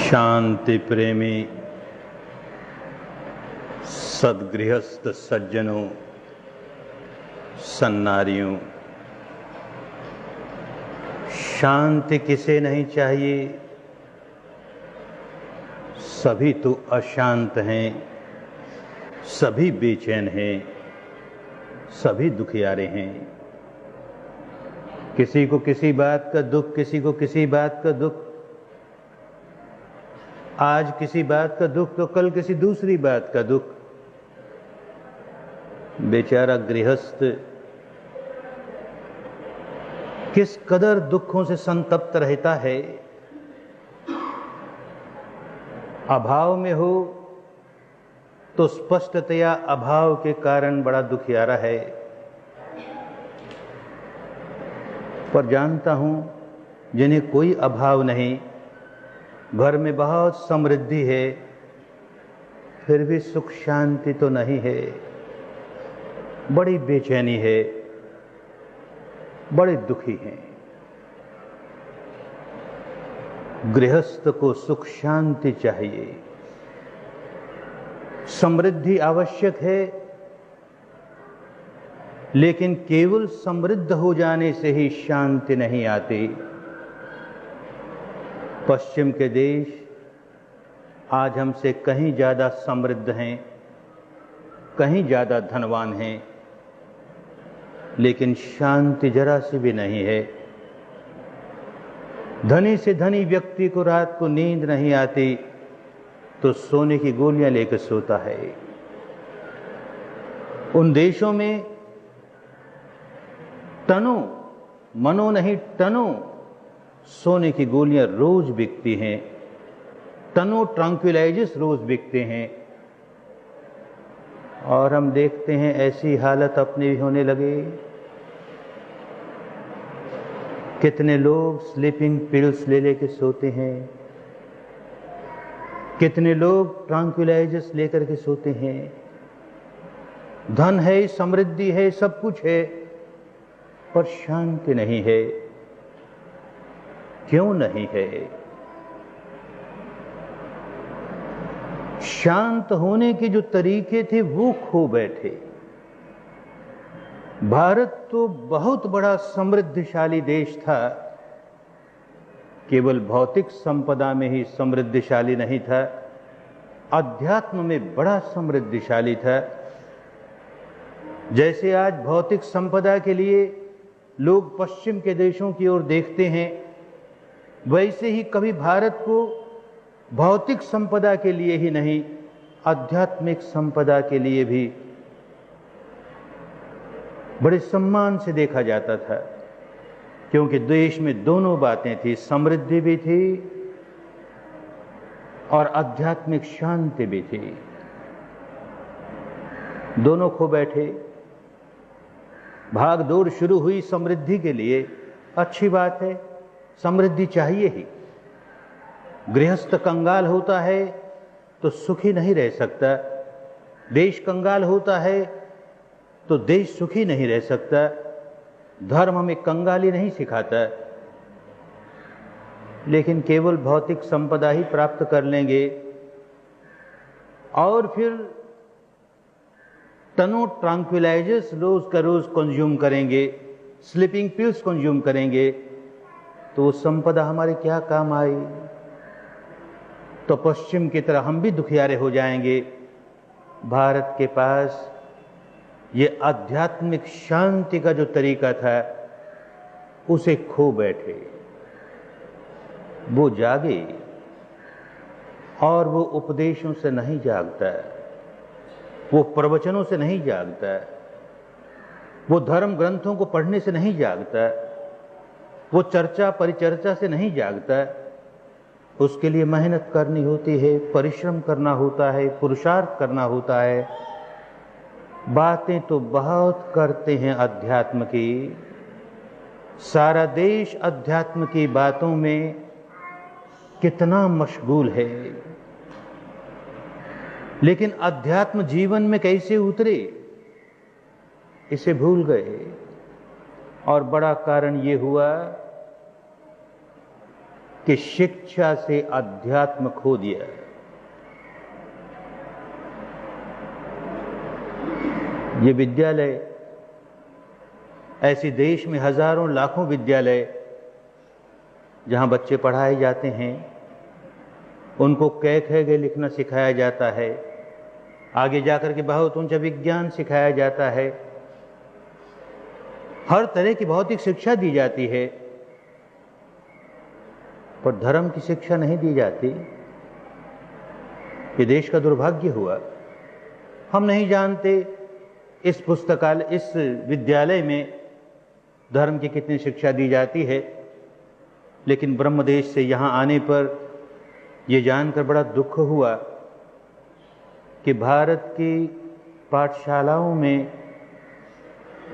शांति प्रेमी सद्गृहस्थ सज्जनों, सन्नारियों, शांति किसे नहीं चाहिए? सभी तो अशांत हैं, सभी बेचैन हैं, सभी दुखियारे हैं। किसी को किसी बात का दुख, किसी को किसी बात का दुख। आज किसी बात का दुख तो कल किसी दूसरी बात का दुख। बेचारा गृहस्थ किस कदर दुखों से संतप्त रहता है। अभाव में हो तो स्पष्टतया अभाव के कारण बड़ा दुखियारा है। पर जानता हूं जिन्हें कोई अभाव नहीं, घर में बहुत समृद्धि है, फिर भी सुख शांति तो नहीं है। बड़ी बेचैनी है, बड़े दुखी हैं। गृहस्थ को सुख शांति चाहिए, समृद्धि आवश्यक है, लेकिन केवल समृद्ध हो जाने से ही शांति नहीं आती। पश्चिम के देश आज हमसे कहीं ज्यादा समृद्ध हैं, कहीं ज्यादा धनवान हैं, लेकिन शांति जरा सी भी नहीं है। धनी से धनी व्यक्ति को रात को नींद नहीं आती तो सोने की गोलियां लेकर सोता है। उन देशों में टनों, मनो नहीं टनों सोने की गोलियां रोज बिकती हैं, टनों ट्रैंक्विलाइजर्स रोज बिकते हैं। और हम देखते हैं ऐसी हालत अपने भी होने लगे। कितने लोग स्लीपिंग पिल्स ले लेके सोते हैं, कितने लोग ट्रैंक्विलाइजर्स लेकर के सोते हैं। धन है, समृद्धि है, सब कुछ है, पर शांति नहीं है। क्यों नहीं है? शांत होने के जो तरीके थे वो खो बैठे। भारत तो बहुत बड़ा समृद्धशाली देश था, केवल भौतिक संपदा में ही समृद्धशाली नहीं था, अध्यात्म में बड़ा समृद्धशाली था। जैसे आज भौतिक संपदा के लिए लोग पश्चिम के देशों की ओर देखते हैं, वैसे ही कभी भारत को भौतिक संपदा के लिए ही नहीं, आध्यात्मिक संपदा के लिए भी बड़े सम्मान से देखा जाता था, क्योंकि देश में दोनों बातें थी, समृद्धि भी थी और आध्यात्मिक शांति भी थी। दोनों खो बैठे। भाग दौड़ शुरू हुई समृद्धि के लिए। अच्छी बात है, समृद्धि चाहिए ही। गृहस्थ कंगाल होता है तो सुखी नहीं रह सकता, देश कंगाल होता है तो देश सुखी नहीं रह सकता। धर्म हमें कंगाली नहीं सिखाता। लेकिन केवल भौतिक संपदा ही प्राप्त कर लेंगे और फिर टनों ट्रैंक्विलाइजर्स रोज का रोज कंज्यूम करेंगे, स्लीपिंग पिल्स कंज्यूम करेंगे, तो वो संपदा हमारे क्या काम आई? तो पश्चिम की तरह हम भी दुखियारे हो जाएंगे। भारत के पास ये आध्यात्मिक शांति का जो तरीका था उसे खो बैठे। वो जागे और वो उपदेशों से नहीं जागता, वो प्रवचनों से नहीं जागता, वो धर्म ग्रंथों को पढ़ने से नहीं जागता, वो चर्चा परिचर्चा से नहीं जागता। उसके लिए मेहनत करनी होती है, परिश्रम करना होता है, पुरुषार्थ करना होता है। बातें तो बहुत करते हैं अध्यात्म की, सारा देश अध्यात्म की बातों में कितना मशगूल है, लेकिन अध्यात्म जीवन में कैसे उतरे इसे भूल गए। और बड़ा कारण ये हुआ कि शिक्षा से अध्यात्म खो दिया। ये विद्यालय, ऐसे देश में हजारों लाखों विद्यालय जहां बच्चे पढ़ाए जाते हैं, उनको क ख ग लिखना सिखाया जाता है, आगे जाकर के बहुत ऊंचा विज्ञान सिखाया जाता है, हर तरह की भौतिक शिक्षा दी जाती है, पर धर्म की शिक्षा नहीं दी जाती। ये देश का दुर्भाग्य हुआ। हम नहीं जानते इस पुस्तकालय, इस विद्यालय में धर्म की कितनी शिक्षा दी जाती है, लेकिन ब्रह्मदेश से यहाँ आने पर यह जानकर बड़ा दुख हुआ कि भारत की पाठशालाओं में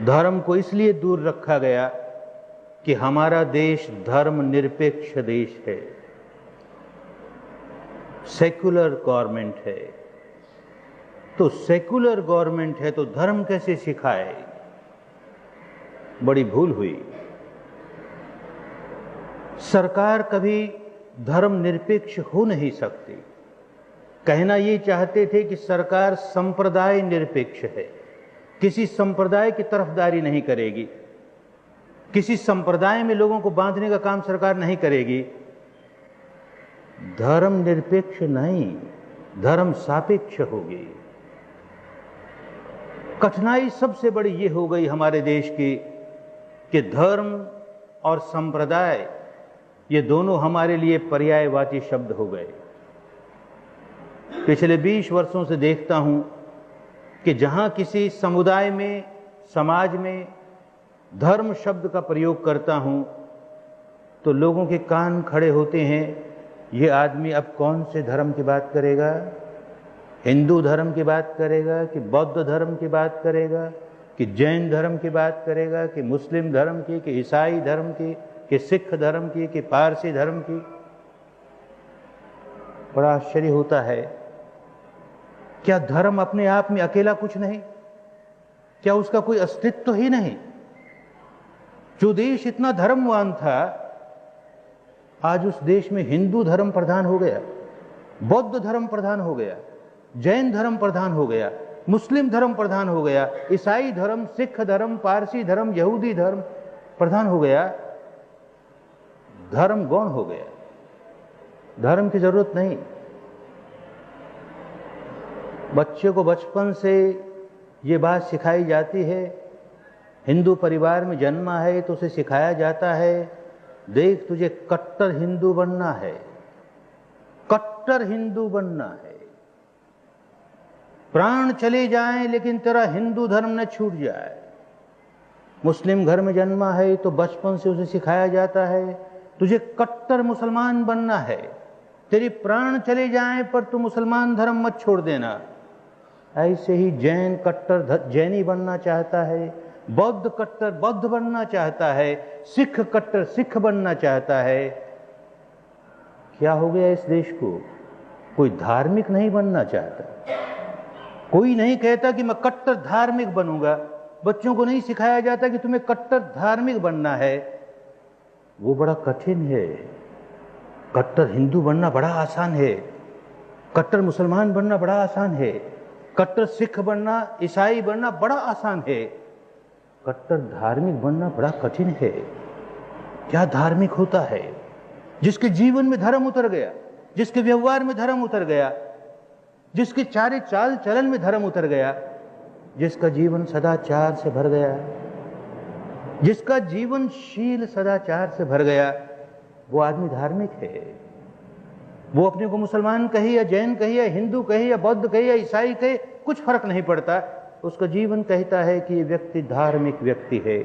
धर्म को इसलिए दूर रखा गया कि हमारा देश धर्म निरपेक्ष देश है, सेक्युलर गवर्नमेंट है। तो सेक्युलर गवर्नमेंट है तो धर्म कैसे सिखाए? बड़ी भूल हुई। सरकार कभी धर्म निरपेक्ष हो नहीं सकती। कहना ये चाहते थे कि सरकार संप्रदाय निरपेक्ष है, किसी संप्रदाय की तरफदारी नहीं करेगी, किसी संप्रदाय में लोगों को बांधने का काम सरकार नहीं करेगी। धर्म निरपेक्ष नहीं, धर्म सापेक्ष होगी। कठिनाई सबसे बड़ी ये हो गई हमारे देश की कि धर्म और संप्रदाय, ये दोनों हमारे लिए पर्यायवाची शब्द हो गए। पिछले 20 वर्षों से देखता हूं कि जहां किसी समुदाय में, समाज में धर्म शब्द का प्रयोग करता हूं तो लोगों के कान खड़े होते हैं। ये आदमी अब कौन से धर्म की बात करेगा? हिंदू धर्म की बात करेगा कि बौद्ध धर्म की बात करेगा कि जैन धर्म की बात करेगा कि मुस्लिम धर्म की, कि ईसाई धर्म की, कि सिख धर्म की, कि पारसी धर्म की? बड़ा आश्चर्य होता है। क्या धर्म अपने आप में अकेला कुछ नहीं? क्या उसका कोई अस्तित्व ही नहीं? जो देश इतना धर्मवान था, आज उस देश में हिंदू धर्म प्रधान हो गया, बौद्ध धर्म प्रधान हो गया, जैन धर्म प्रधान हो गया, मुस्लिम धर्म प्रधान हो गया, ईसाई धर्म, सिख धर्म, पारसी धर्म, यहूदी धर्म प्रधान हो गया। धर्म गौण हो गया। धर्म की जरूरत नहीं। बच्चे को बचपन से ये बात सिखाई जाती है, हिंदू परिवार में जन्मा है तो उसे सिखाया जाता है, देख तुझे कट्टर हिंदू बनना है, कट्टर हिंदू बनना है, प्राण चले जाएं लेकिन तेरा हिंदू धर्म न छूट जाए। मुस्लिम घर में जन्मा है तो बचपन से उसे सिखाया जाता है, तुझे कट्टर मुसलमान बनना है, तेरी प्राण चले जाएं पर तू मुसलमान धर्म मत छोड़ देना। ऐसे ही जैन कट्टर जैनी बनना चाहता है, बौद्ध कट्टर बौद्ध बनना चाहता है, सिख कट्टर सिख बनना चाहता है। क्या हो गया इस देश को? कोई धार्मिक नहीं बनना चाहता। कोई नहीं कहता कि मैं कट्टर धार्मिक बनूंगा। बच्चों को नहीं सिखाया जाता कि तुम्हें कट्टर धार्मिक बनना है। वो बड़ा कठिन है। कट्टर हिंदू बनना बड़ा आसान है, कट्टर मुसलमान बनना बड़ा आसान है, कट्टर सिख बनना, ईसाई बनना बड़ा आसान है, कट्टर धार्मिक बनना बड़ा कठिन है। क्या धार्मिक होता है? जिसके जीवन में धर्म उतर गया, जिसके व्यवहार में धर्म उतर गया, जिसके चारे चाल चलन में धर्म उतर गया, जिसका जीवन सदाचार से भर गया, जिसका जीवन शील सदाचार से भर गया, वो आदमी धार्मिक है। वो अपने को मुसलमान कहे या जैन कहे या हिंदू कहे या बौद्ध कहे या ईसाई कहे, कुछ फर्क नहीं पड़ता। उसका जीवन कहता है कि ये व्यक्ति धार्मिक व्यक्ति है,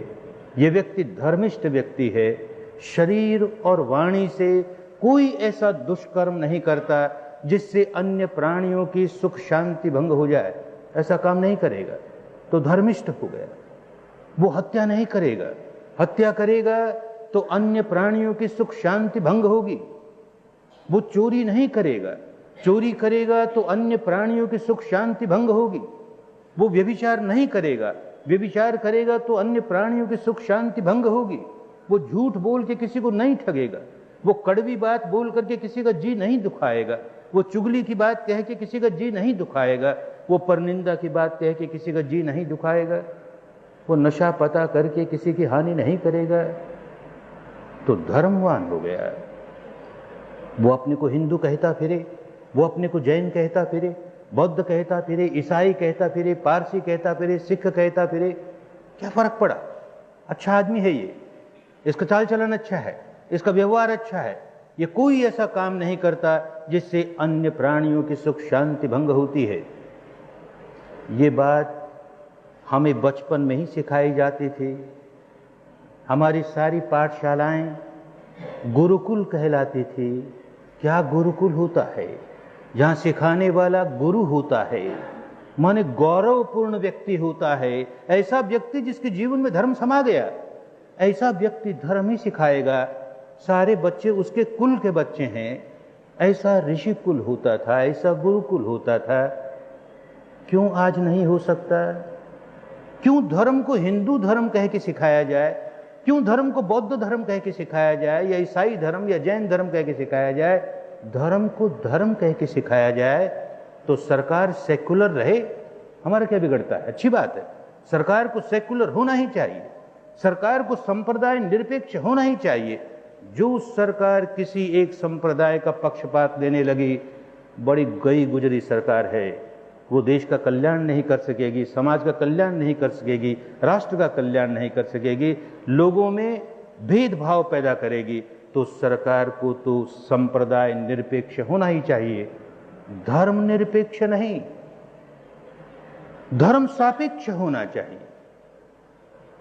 ये व्यक्ति धर्मिष्ठ व्यक्ति है, शरीर और वाणी से कोई ऐसा दुष्कर्म नहीं करता जिससे अन्य प्राणियों की सुख शांति भंग हो जाए। ऐसा काम नहीं करेगा तो धर्मिष्ठ हो गया। वो हत्या नहीं करेगा, हत्या करेगा तो अन्य प्राणियों की सुख शांति भंग होगी। वो चोरी नहीं करेगा, चोरी करेगा तो अन्य प्राणियों की सुख शांति भंग होगी। वो व्यभिचार नहीं करेगा, व्यभिचार करेगा तो अन्य प्राणियों की सुख शांति भंग होगी। वो झूठ बोल के किसी को नहीं ठगेगा, वो कड़वी बात बोल करके किसी का जी नहीं दुखाएगा, वो चुगली की बात कह के किसी का जी नहीं दुखाएगा, वो परनिंदा की बात कह के किसी का जी नहीं दुखाएगा, वो नशा पता करके किसी की हानि नहीं करेगा, तो धर्मवान हो गया। वो अपने को हिंदू कहता फिरे, वो अपने को जैन कहता फिरे, बौद्ध कहता फिरे, ईसाई कहता फिरे, पारसी कहता फिरे, सिख कहता फिरे, क्या फर्क पड़ा? अच्छा आदमी है ये, इसका चाल चलन अच्छा है, इसका व्यवहार अच्छा है, ये कोई ऐसा काम नहीं करता जिससे अन्य प्राणियों की सुख शांति भंग होती है। ये बात हमें बचपन में ही सिखाई जाती थी। हमारी सारी पाठशालाएं गुरुकुल कहलाती थी। क्या गुरुकुल होता है? जहां सिखाने वाला गुरु होता है, माने गौरवपूर्ण व्यक्ति होता है, ऐसा व्यक्ति जिसके जीवन में धर्म समा गया, ऐसा व्यक्ति धर्म ही सिखाएगा। सारे बच्चे उसके कुल के बच्चे हैं, ऐसा ऋषि कुल होता था, ऐसा गुरुकुल होता था। क्यों आज नहीं हो सकता? क्यों धर्म को हिंदू धर्म कह के सिखाया जाए? क्यों धर्म को बौद्ध धर्म कह के सिखाया जाए, या ईसाई धर्म या जैन धर्म कह के सिखाया जाए? धर्म को धर्म कह के सिखाया जाए तो सरकार सेकुलर रहे, हमारा क्या बिगड़ता है? अच्छी बात है, सरकार को सेकुलर होना ही चाहिए, सरकार को संप्रदाय निरपेक्ष होना ही चाहिए। जो सरकार किसी एक संप्रदाय का पक्षपात लेने लगी, बड़ी गई गुजरी सरकार है। वो देश का कल्याण नहीं कर सकेगी, समाज का कल्याण नहीं कर सकेगी, राष्ट्र का कल्याण नहीं कर सकेगी, लोगों में भेदभाव पैदा करेगी। तो सरकार को तो संप्रदाय निरपेक्ष होना ही चाहिए, धर्म निरपेक्ष नहीं, धर्म सापेक्ष होना चाहिए।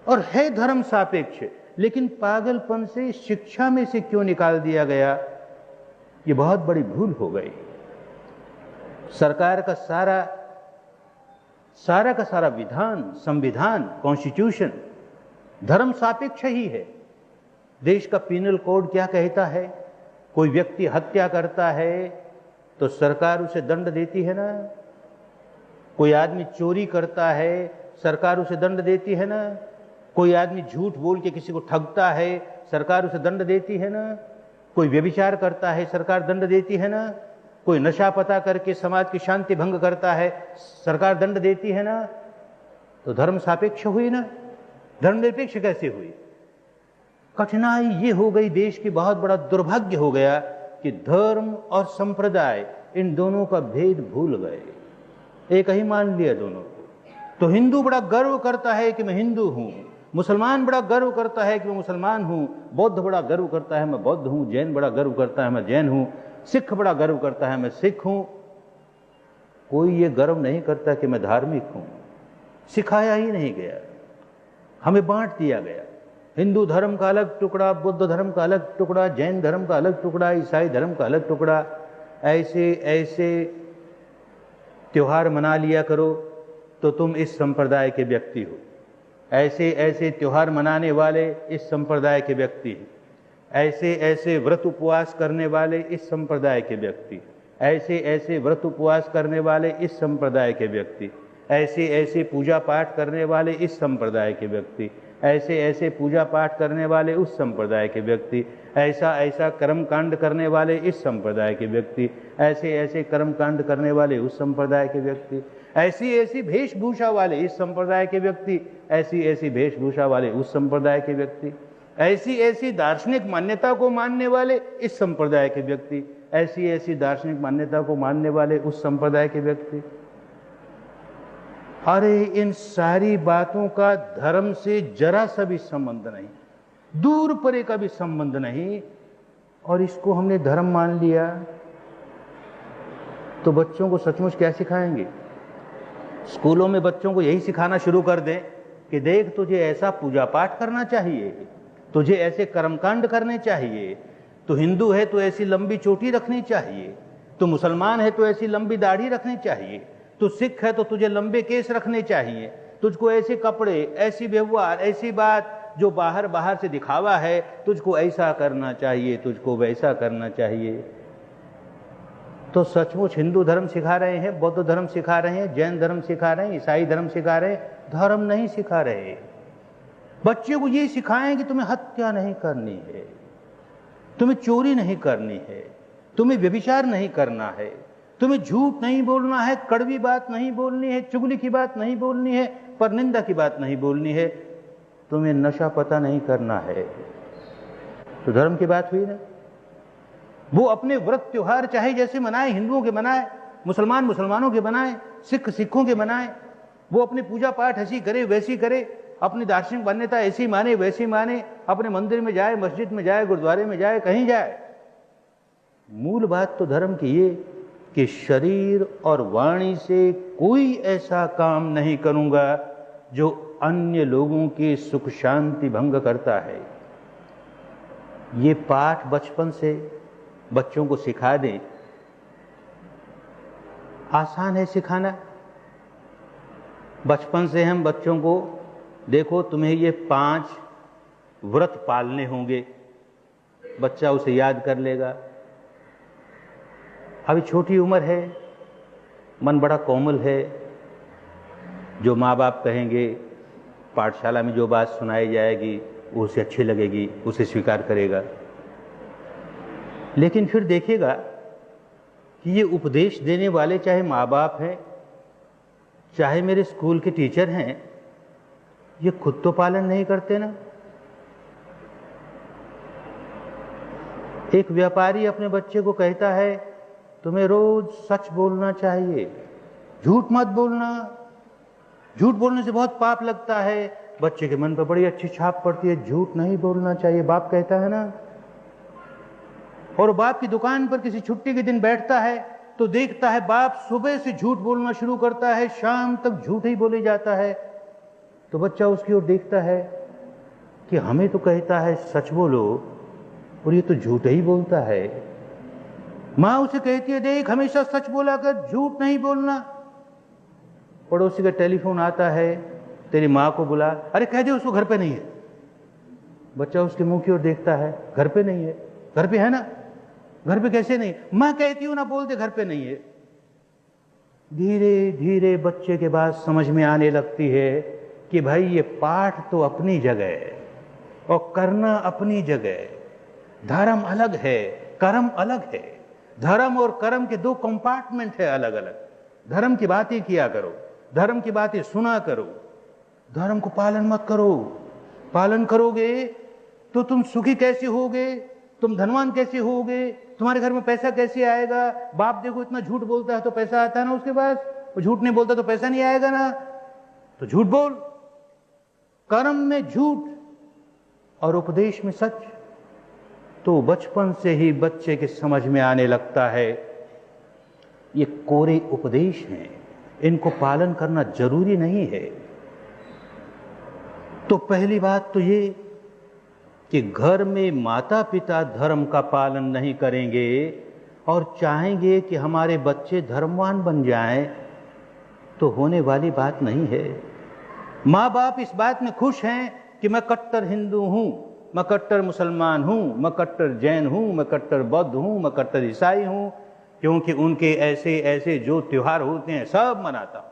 और है धर्म सापेक्ष, लेकिन पागलपन से शिक्षा में से क्यों निकाल दिया गया? ये बहुत बड़ी भूल हो गई। सरकार का सारा विधान, संविधान, कॉन्स्टिट्यूशन धर्म सापेक्ष ही है। देश का पीनल कोड क्या कहता है? कोई व्यक्ति हत्या करता है तो सरकार उसे दंड देती है ना। कोई आदमी चोरी करता है, सरकार उसे दंड देती है ना। कोई आदमी झूठ बोल के किसी को ठगता है, सरकार उसे दंड देती है ना। कोई व्यभिचार करता है, सरकार दंड देती है ना। कोई नशा पता करके समाज की शांति भंग करता है, सरकार दंड देती है ना। तो धर्म सापेक्ष हुई ना, धर्मनिरपेक्ष कैसे हुई? कठिनाई ये हो गई, देश की बहुत बड़ा दुर्भाग्य हो गया कि धर्म और संप्रदाय इन दोनों का भेद भूल गए, एक ही मान लिया दोनों को। तो हिंदू बड़ा गर्व करता है कि मैं हिंदू हूं, मुसलमान बड़ा गर्व करता है कि मैं मुसलमान हूं, बौद्ध बड़ा गर्व करता है मैं बौद्ध हूं, जैन बड़ा गर्व करता है मैं जैन हूं, सिख बड़ा गर्व करता है मैं सिख हूं। कोई ये गर्व नहीं करता कि मैं धार्मिक हूं। सिखाया ही नहीं गया, हमें बांट दिया गया। हिंदू धर्म का अलग टुकड़ा, बुद्ध धर्म का अलग टुकड़ा, जैन धर्म का अलग टुकड़ा, ईसाई धर्म का अलग टुकड़ा। ऐसे ऐसे त्योहार मना लिया करो तो तुम इस संप्रदाय के व्यक्ति हो, ऐसे ऐसे त्योहार मनाने वाले इस संप्रदाय के व्यक्ति हैं, ऐसे ऐसे व्रत उपवास करने वाले इस संप्रदाय के व्यक्ति, ऐसे ऐसे व्रत उपवास करने वाले इस संप्रदाय के व्यक्ति, ऐसे ऐसे पूजा पाठ करने वाले इस संप्रदाय के व्यक्ति, ऐसे ऐसे पूजा पाठ करने वाले उस संप्रदाय के व्यक्ति, ऐसा ऐसा कर्म कांड करने वाले इस संप्रदाय के व्यक्ति, ऐसे ऐसे कर्म कांड करने वाले उस संप्रदाय के व्यक्ति, ऐसी ऐसी वेशभूषा वाले इस संप्रदाय के व्यक्ति, ऐसी ऐसी वेशभूषा वाले उस संप्रदाय के व्यक्ति, ऐसी ऐसी दार्शनिक मान्यता को मानने वाले इस संप्रदाय के व्यक्ति, ऐसी ऐसी दार्शनिक मान्यता को मानने वाले उस संप्रदाय के व्यक्ति। अरे इन सारी बातों का धर्म से जरा सा भी संबंध नहीं, दूर परे का भी संबंध नहीं, और इसको हमने धर्म मान लिया। तो बच्चों को सचमुच क्या सिखाएंगे? स्कूलों में बच्चों को यही सिखाना शुरू कर दें कि देख तुझे ऐसा पूजा पाठ करना चाहिए, तुझे ऐसे कर्मकांड करने चाहिए, तो हिंदू है तो ऐसी लंबी चोटी रखनी चाहिए, तो मुसलमान है तो ऐसी लंबी दाढ़ी रखनी चाहिए, तो सिख है तो तुझे लंबे केस रखने चाहिए, तुझको ऐसे कपड़े, ऐसी व्यवहार, ऐसी बात जो बाहर बाहर से दिखावा है, तुझको ऐसा करना चाहिए, तुझको वैसा करना चाहिए। तो सचमुच हिंदू धर्म सिखा रहे हैं, बौद्ध धर्म सिखा रहे हैं, जैन धर्म सिखा रहे हैं, ईसाई धर्म सिखा रहे हैं, धर्म नहीं सिखा रहे। बच्चे को ये सिखाएं कि तुम्हें हत्या नहीं करनी है, तुम्हें चोरी नहीं करनी है, तुम्हें व्यभिचार नहीं करना है, तुम्हें झूठ नहीं बोलना है, कड़वी बात नहीं बोलनी है, चुगली की बात नहीं बोलनी है, परनिंदा की बात नहीं बोलनी है, तुम्हें नशा पता नहीं करना है। तो धर्म की बात हुई ना। वो अपने व्रत त्योहार चाहे जैसे मनाए, हिंदुओं के मनाए, मुसलमान मुसलमानों के मनाए, सिख सिखों के मनाए, वो अपनी पूजा पाठ ऐसी करे वैसी करे, अपनी दार्शनिक मान्यता ऐसी माने वैसी माने, अपने मंदिर में जाए, मस्जिद में जाए, गुरुद्वारे में जाए, कहीं जाए। मूल बात तो धर्म की ये कि शरीर और वाणी से कोई ऐसा काम नहीं करूंगा जो अन्य लोगों की सुख शांति भंग करता है। ये पाठ बचपन से बच्चों को सिखा दें। आसान है सिखाना। बचपन से हम बच्चों को, देखो तुम्हें ये 5 व्रत पालने होंगे, बच्चा उसे याद कर लेगा। अभी छोटी उम्र है, मन बड़ा कोमल है, जो माँ बाप कहेंगे, पाठशाला में जो बात सुनाई जाएगी वो उसे अच्छी लगेगी, उसे स्वीकार करेगा। लेकिन फिर देखेगा कि ये उपदेश देने वाले चाहे माँ बाप हैं, चाहे मेरे स्कूल के टीचर हैं, ये खुद तो पालन नहीं करते ना। एक व्यापारी अपने बच्चे को कहता है तुम्हें रोज सच बोलना चाहिए, झूठ मत बोलना, झूठ बोलने से बहुत पाप लगता है। बच्चे के मन पर बड़ी अच्छी छाप पड़ती है, झूठ नहीं बोलना चाहिए, बाप कहता है ना। और बाप की दुकान पर किसी छुट्टी के दिन बैठता है तो देखता है बाप सुबह से झूठ बोलना शुरू करता है, शाम तक झूठ ही बोले जाता है। तो बच्चा उसकी ओर देखता है कि हमें तो कहता है सच बोलो और ये तो झूठ ही बोलता है। माँ उसे कहती है देख हमेशा सच बोला कर, झूठ नहीं बोलना। पड़ोसी का टेलीफोन आता है, तेरी माँ को बुला, अरे कह दे उसको घर पे नहीं है। बच्चा उसके मुंह की ओर देखता है, घर पे नहीं है, घर पे है ना, घर पे कैसे नहीं, माँ कहती हूं ना बोल दे घर पे नहीं है। धीरे धीरे बच्चे के बात समझ में आने लगती है कि भाई ये पाठ तो अपनी जगह है और करना अपनी जगह है, धर्म अलग है, कर्म अलग है। धर्म और कर्म के 2 कंपार्टमेंट है अलग अलग। धर्म की बातें किया करो, धर्म की बातें सुना करो, धर्म को पालन मत करो। पालन करोगे तो तुम सुखी कैसे होगे, तुम धनवान कैसे होगे, तुम्हारे घर में पैसा कैसे आएगा। बाप देखो इतना झूठ बोलता है तो पैसा आता है ना उसके पास, वो झूठ नहीं बोलता तो पैसा नहीं आएगा ना। तो झूठ बोल, कर्म में झूठ और उपदेश में सच। तो बचपन से ही बच्चे के समझ में आने लगता है ये कोरे उपदेश हैं, इनको पालन करना जरूरी नहीं है। तो पहली बात तो ये कि घर में माता पिता धर्म का पालन नहीं करेंगे और चाहेंगे कि हमारे बच्चे धर्मवान बन जाएं, तो होने वाली बात नहीं है। माँ बाप इस बात में खुश हैं कि मैं कट्टर हिंदू हूं, मैं कट्टर मुसलमान हूं, मैं कट्टर जैन हूं, मैं कट्टर बौद्ध हूं, मैं कट्टर ईसाई हूं, क्योंकि उनके ऐसे ऐसे जो त्योहार होते हैं सब मनाता हूं,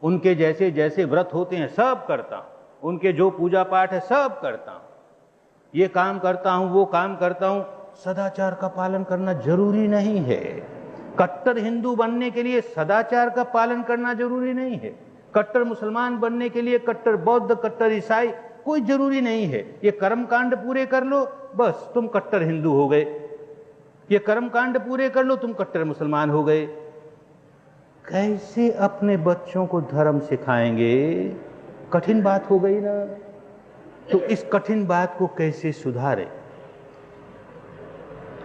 उनके जैसे जैसे व्रत होते हैं सब करता हूं, उनके जो पूजा पाठ है सब करता हूं, ये काम करता हूं, वो काम करता हूं। सदाचार का पालन करना जरूरी नहीं है। कट्टर हिंदू बनने के लिए सदाचार का पालन करना जरूरी नहीं है। कट्टर मुसलमान बनने के लिए कट्टर बौद्ध, कट्टर ईसाई कोई जरूरी नहीं है। ये कर्मकांड पूरे कर लो बस तुम कट्टर हिंदू हो गए, ये कर्मकांड पूरे कर लो तुम कट्टर मुसलमान हो गए। कैसे अपने बच्चों को धर्म सिखाएंगे, कठिन बात हो गई ना। तो इस कठिन बात को कैसे सुधारें?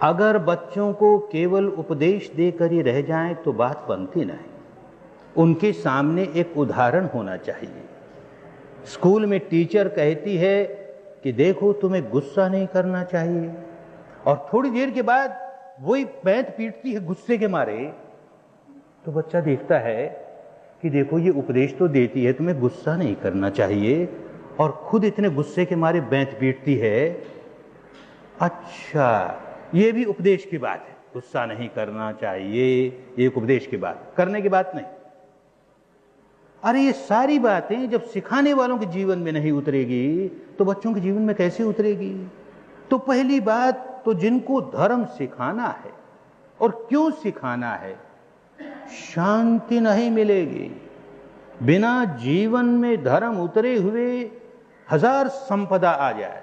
अगर बच्चों को केवल उपदेश देकर ही रह जाएं तो बात बनती नहीं। उनके सामने एक उदाहरण होना चाहिए। स्कूल में टीचर कहती है कि देखो तुम्हें गुस्सा नहीं करना चाहिए, और थोड़ी देर के बाद वही पैंत पीटती है गुस्से के मारे, तो बच्चा देखता है कि देखो ये उपदेश तो देती है तुम्हें गुस्सा नहीं करना चाहिए, और खुद इतने गुस्से के मारे बैंत पीटती है। अच्छा ये भी उपदेश की बात है, गुस्सा नहीं करना चाहिए, ये उपदेश की बात, करने की बात नहीं। अरे ये सारी बातें जब सिखाने वालों के जीवन में नहीं उतरेगी तो बच्चों के जीवन में कैसे उतरेगी? तो पहली बात तो जिनको धर्म सिखाना है, और क्यों सिखाना है, शांति नहीं मिलेगी। बिना जीवन में धर्म उतरे हुए हजार संपदा आ जाए,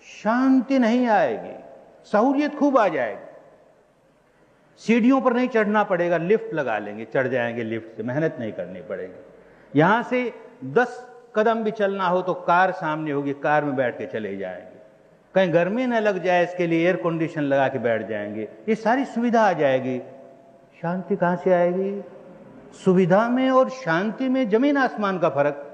शांति नहीं आएगी। सहूलियत खूब आ जाएगी, सीढ़ियों पर नहीं चढ़ना पड़ेगा, लिफ्ट लगा लेंगे, चढ़ जाएंगे लिफ्ट से, मेहनत नहीं करनी पड़ेगी। यहां से 10 कदम भी चलना हो तो कार सामने होगी, कार में बैठ के चले जाएंगे। कहीं गर्मी न लग जाए इसके लिए एयर कंडीशन लगा के बैठ जाएंगे। ये सारी सुविधा आ जाएगी, शांति कहां से आएगी? सुविधा में और शांति में जमीन आसमान का फर्क।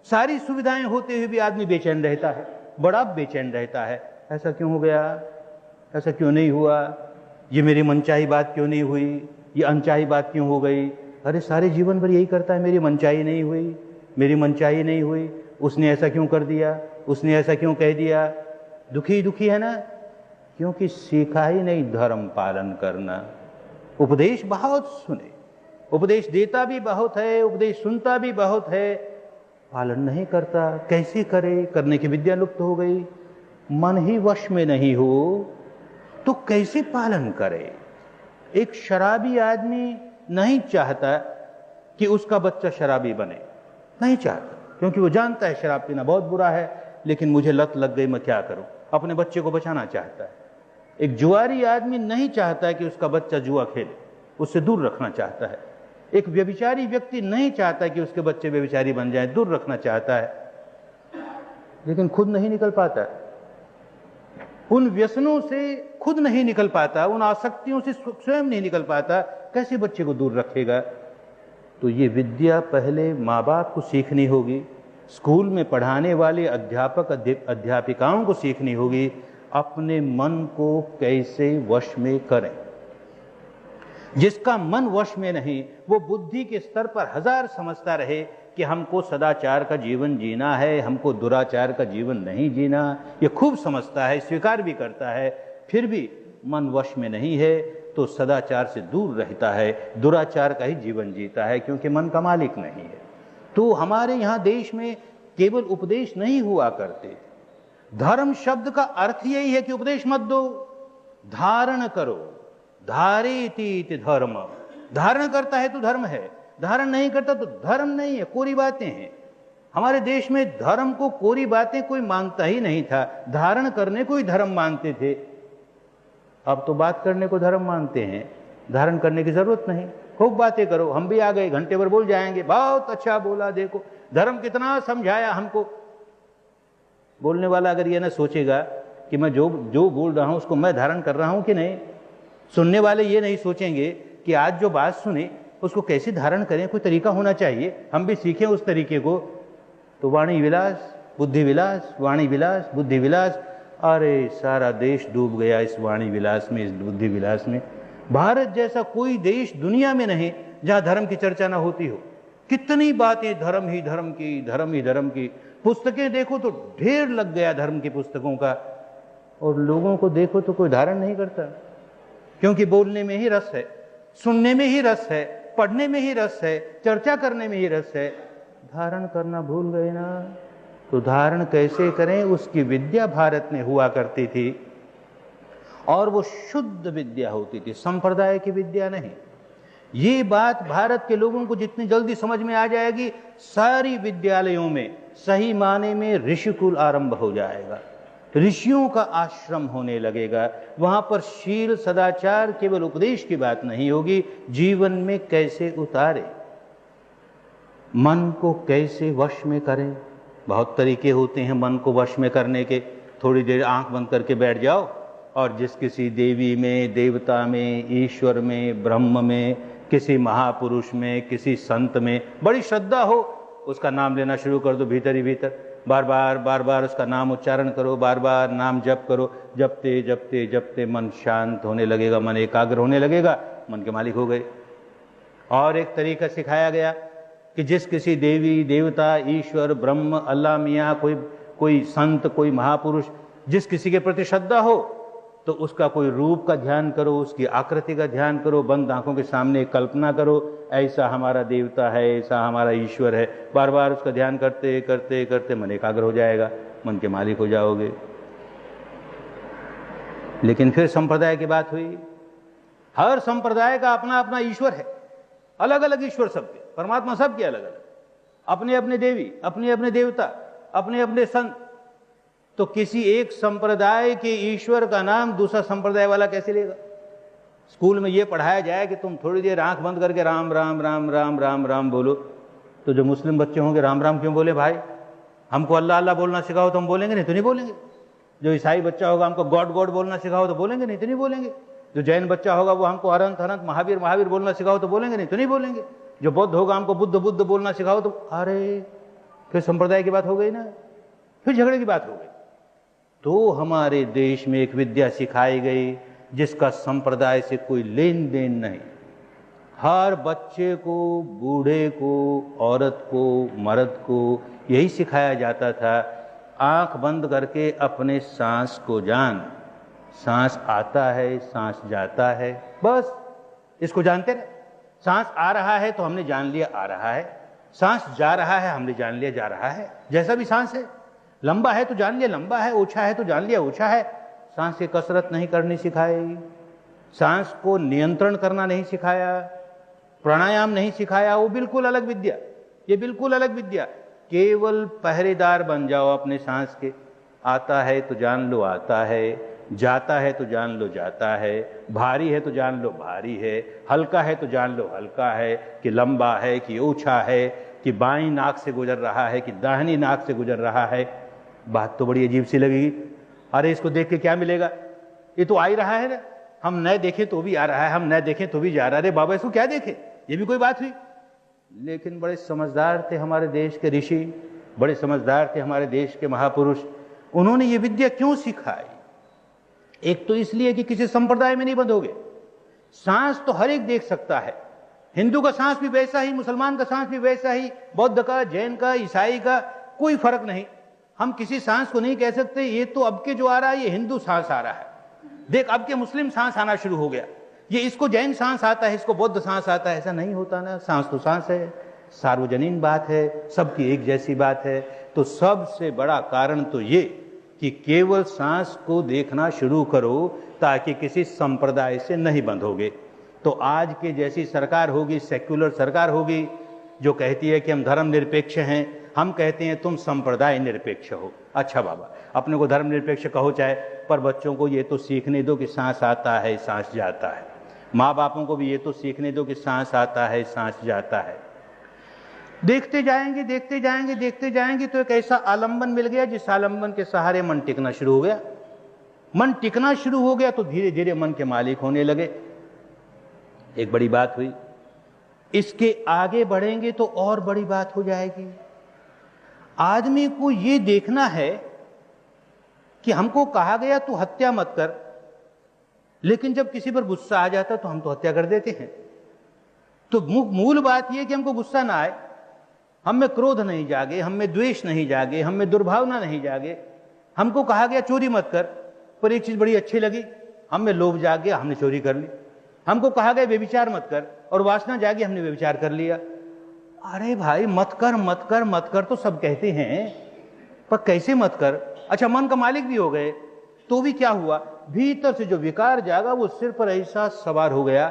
सारी सुविधाएं होते हुए भी आदमी बेचैन रहता है, बड़ा बेचैन रहता है। ऐसा क्यों हो गया, ऐसा क्यों नहीं हुआ, ये मेरी मनचाही बात क्यों नहीं हुई, ये अनचाही बात क्यों हो गई? अरे सारे जीवन भर यही करता है, मेरी मनचाही नहीं हुई, मेरी मनचाही नहीं हुई, उसने ऐसा क्यों कर दिया, उसने ऐसा क्यों कह दिया। दुखी दुखी है ना, क्योंकि सीखा ही नहीं धर्म पालन करना। उपदेश बहुत सुने, उपदेश देता भी बहुत है, उपदेश सुनता भी बहुत है, पालन नहीं करता। कैसे करे, करने की विद्या लुप्त हो गई। मन ही वश में नहीं हो तो कैसे पालन करे? एक शराबी आदमी नहीं चाहता कि उसका बच्चा शराबी बने, नहीं चाहता, क्योंकि वो जानता है शराब पीना बहुत बुरा है, लेकिन मुझे लत लग गई, मैं क्या करूं, अपने बच्चे को बचाना चाहता है। एक जुआरी आदमी नहीं चाहता है कि उसका बच्चा जुआ खेले, उससे दूर रखना चाहता है। एक व्यभिचारी व्यक्ति नहीं चाहता कि उसके बच्चे व्यभिचारी बन जाएं, दूर रखना चाहता है, लेकिन खुद नहीं निकल पाता, उन व्यसनों से खुद नहीं निकल पाता, उन आसक्तियों से स्वयं नहीं निकल पाता, कैसे बच्चे को दूर रखेगा? तो ये विद्या पहले माँ बाप को सीखनी होगी, स्कूल में पढ़ाने वाले अध्यापक अध्यापिकाओं को सीखनी होगी, अपने मन को कैसे वश में करें। जिसका मन वश में नहीं, वो बुद्धि के स्तर पर हजार समझता रहे कि हमको सदाचार का जीवन जीना है, हमको दुराचार का जीवन नहीं जीना, ये खूब समझता है, स्वीकार भी करता है, फिर भी मन वश में नहीं है तो सदाचार से दूर रहता है, दुराचार का ही जीवन जीता है, क्योंकि मन का मालिक नहीं है। तो हमारे यहाँ देश में केवल उपदेश नहीं हुआ करते, धर्म शब्द का अर्थ यही है कि उपदेश मत दो, धारण करो। धारेति धर्म, धारण करता है तो धर्म है, धारण नहीं करता तो धर्म नहीं है, कोरी बातें हैं। हमारे देश में धर्म को कोरी बातें कोई मानता ही नहीं था, धारण करने को ही धर्म मानते थे। अब तो बात करने को धर्म मानते हैं, धारण करने की जरूरत नहीं। खूब बातें करो, हम भी आ गए, घंटे भर बोल जाएंगे, बहुत अच्छा बोला, देखो धर्म कितना समझाया हमको। बोलने वाला अगर ये ना सोचेगा कि मैं जो बोल रहा हूं उसको मैं धारण कर रहा हूं कि नहीं, सुनने वाले ये नहीं सोचेंगे कि आज जो बात सुने उसको कैसे धारण करें, कोई तरीका होना चाहिए, हम भी सीखें उस तरीके को। तो वाणी विलास बुद्धि विलास, वाणी विलास बुद्धि विलास, अरे सारा देश डूब गया इस वाणी विलास में, इस बुद्धि विलास में। भारत जैसा कोई देश दुनिया में नहीं जहां धर्म की चर्चा ना होती हो। कितनी बातें धर्म ही धर्म की, धर्म ही धर्म की। पुस्तकें देखो तो ढेर लग गया धर्म की पुस्तकों का, और लोगों को देखो तो कोई धारण नहीं करता, क्योंकि बोलने में ही रस है, सुनने में ही रस है, पढ़ने में ही रस है, चर्चा करने में ही रस है, धारण करना भूल गए ना। तो धारण कैसे करें, उसकी विद्या भारत में हुआ करती थी, और वो शुद्ध विद्या होती थी, संप्रदाय की विद्या नहीं। ये बात भारत के लोगों को जितनी जल्दी समझ में आ जाएगी, सारी विद्यालयों में सही माने में ऋषिकुल आरंभ हो जाएगा, ऋषियों का आश्रम होने लगेगा। वहां पर शील सदाचार केवल उपदेश की बात नहीं होगी, जीवन में कैसे उतारे, मन को कैसे वश में करें। बहुत तरीके होते हैं मन को वश में करने के। थोड़ी देर आंख बंद करके बैठ जाओ और जिस किसी देवी में, देवता में, ईश्वर में, ब्रह्म में, किसी महापुरुष में, किसी संत में बड़ी श्रद्धा हो, उसका नाम लेना शुरू कर दो भीतर ही भीतर। बार बार उसका नाम उच्चारण करो, बार बार नाम जप करो। जपते जपते जपते मन शांत होने लगेगा, मन एकाग्र होने लगेगा, मन के मालिक हो गए। और एक तरीका सिखाया गया कि जिस किसी देवी, देवता, ईश्वर, ब्रह्म, अल्लाह, मियाँ, कोई संत, कोई महापुरुष, जिस किसी के प्रति श्रद्धा हो तो उसका कोई रूप का ध्यान करो, उसकी आकृति का ध्यान करो, बंद आंखों के सामने कल्पना करो, ऐसा हमारा देवता है, ऐसा हमारा ईश्वर है। बार बार उसका ध्यान करते करते करते मन एकाग्र हो जाएगा, मन के मालिक हो जाओगे। लेकिन फिर संप्रदाय की बात हुई। हर संप्रदाय का अपना अपना ईश्वर है, अलग अलग ईश्वर सबके, परमात्मा सबके अलग अलग, अपने अपने देवी, अपने अपने देवता, अपने अपने संत। तो किसी एक संप्रदाय के ईश्वर का नाम दूसरा संप्रदाय वाला कैसे लेगा? स्कूल में यह पढ़ाया जाए कि तुम थोड़ी देर आंख बंद करके राम राम राम राम राम राम बोलो, तो जो मुस्लिम बच्चे होंगे राम राम क्यों बोले भाई? हमको अल्लाह अल्लाह बोलना सिखाओ तो हम बोलेंगे, नहीं तो नहीं बोलेंगे। जो ईसाई बच्चा होगा हमको गॉड गॉड बोलना सिखाओ तो बोलेंगे, नहीं तो नहीं बोलेंगे। जो जैन बच्चा होगा वो हमको अनंत अनंत महावीर महावीर बोलना सिखाओ तो बोलेंगे, नहीं तो नहीं बोलेंगे। जो बौद्ध होगा हमको बुद्ध बुद्ध बोलना सिखाओ तो, अरे फिर संप्रदाय की बात हो गई ना, फिर झगड़े की बात हो गई। तो हमारे देश में एक विद्या सिखाई गई जिसका संप्रदाय से कोई लेन देन नहीं। हर बच्चे को, बूढ़े को, औरत को, मर्द को यही सिखाया जाता था, आंख बंद करके अपने सांस को जान। सांस आता है, सांस जाता है, बस इसको जानते रहे। सांस आ रहा है तो हमने जान लिया आ रहा है, सांस जा रहा है हमने जान लिया जा रहा है। जैसा भी सांस है, लंबा है तो जान लिया लंबा है, ऊंचा है तो जान लिया ऊंचा है। सांस से कसरत नहीं करनी सिखाई, सांस को नियंत्रण करना नहीं सिखाया, प्राणायाम नहीं सिखाया। वो बिल्कुल अलग विद्या, ये बिल्कुल अलग विद्या। केवल पहरेदार बन जाओ अपने सांस के। आता है तो जान लो आता है, जाता है तो जान लो जाता है, भारी है तो जान लो भारी है, हल्का है तो जान लो हल्का है, कि लंबा है कि ऊंचा है, कि बाईं नाक से गुजर रहा है कि दाहिनी नाक से गुजर रहा है। बात तो बड़ी अजीब सी लगेगी। अरे इसको देख के क्या मिलेगा? ये तो आ ही रहा है ना, हम न देखें तो भी आ रहा है, हम न देखें तो भी जा रहा है। अरे बाबा इसको क्या देखें? ये भी कोई बात हुई? लेकिन बड़े समझदार थे हमारे देश के ऋषि, बड़े समझदार थे हमारे देश के महापुरुष। उन्होंने ये विद्या क्यों सिखाई? एक तो इसलिए कि किसी संप्रदाय में नहीं बंधोगे। सांस तो हर एक देख सकता है, हिंदू का सांस भी वैसा ही, मुसलमान का सांस भी वैसा ही, बौद्ध का, जैन का, ईसाई का, कोई फर्क नहीं। हम किसी सांस को नहीं कह सकते ये तो अब के जो आ रहा है ये हिंदू सांस आ रहा है, देख अब के मुस्लिम सांस आना शुरू हो गया, ये इसको जैन सांस आता है, इसको बौद्ध सांस आता है। ऐसा नहीं होता ना, सांस तो सांस है, सार्वजनीन बात है, सबकी एक जैसी बात है। तो सबसे बड़ा कारण तो ये कि केवल सांस को देखना शुरू करो ताकि किसी संप्रदाय से नहीं बंधोगे। तो आज के जैसी सरकार होगी, सेक्युलर सरकार होगी, जो कहती है कि हम धर्म निरपेक्ष हैं, हम कहते हैं तुम संप्रदाय निरपेक्ष हो। अच्छा बाबा, अपने को धर्म निरपेक्ष कहो चाहे, पर बच्चों को ये तो सीखने दो कि सांस आता है सांस जाता है। माँ बापों को भी ये तो सीखने दो कि सांस आता है सांस जाता है। देखते जाएंगे देखते जाएंगे देखते जाएंगे तो एक ऐसा आलंबन मिल गया जिस आलंबन के सहारे मन टिकना शुरू हो गया। मन टिकना शुरू हो गया तो धीरे धीरे मन के मालिक होने लगे। एक बड़ी बात हुई, इसके आगे बढ़ेंगे तो और बड़ी बात हो जाएगी। आदमी को यह देखना है कि हमको कहा गया तू हत्या मत कर, लेकिन जब किसी पर गुस्सा आ जाता तो हम तो हत्या कर देते हैं। तो मूल बात यह कि हमको गुस्सा ना आए, हम में क्रोध नहीं जागे, हम में द्वेष नहीं जागे, हम में दुर्भावना नहीं जागे। हमको कहा गया चोरी मत कर, पर एक चीज बड़ी अच्छी लगी, हम में लोभ जाग गया, हमने चोरी कर ली। हमको कहा गया व्यभिचार मत कर, और वासना जागी, हमने व्यभिचार कर लिया। अरे भाई मत कर मत कर मत कर तो सब कहते हैं, पर कैसे मत कर? अच्छा मन का मालिक भी हो गए तो भी क्या हुआ? भीतर से जो विकार जागा वो सिर पर ऐसा सवार हो गया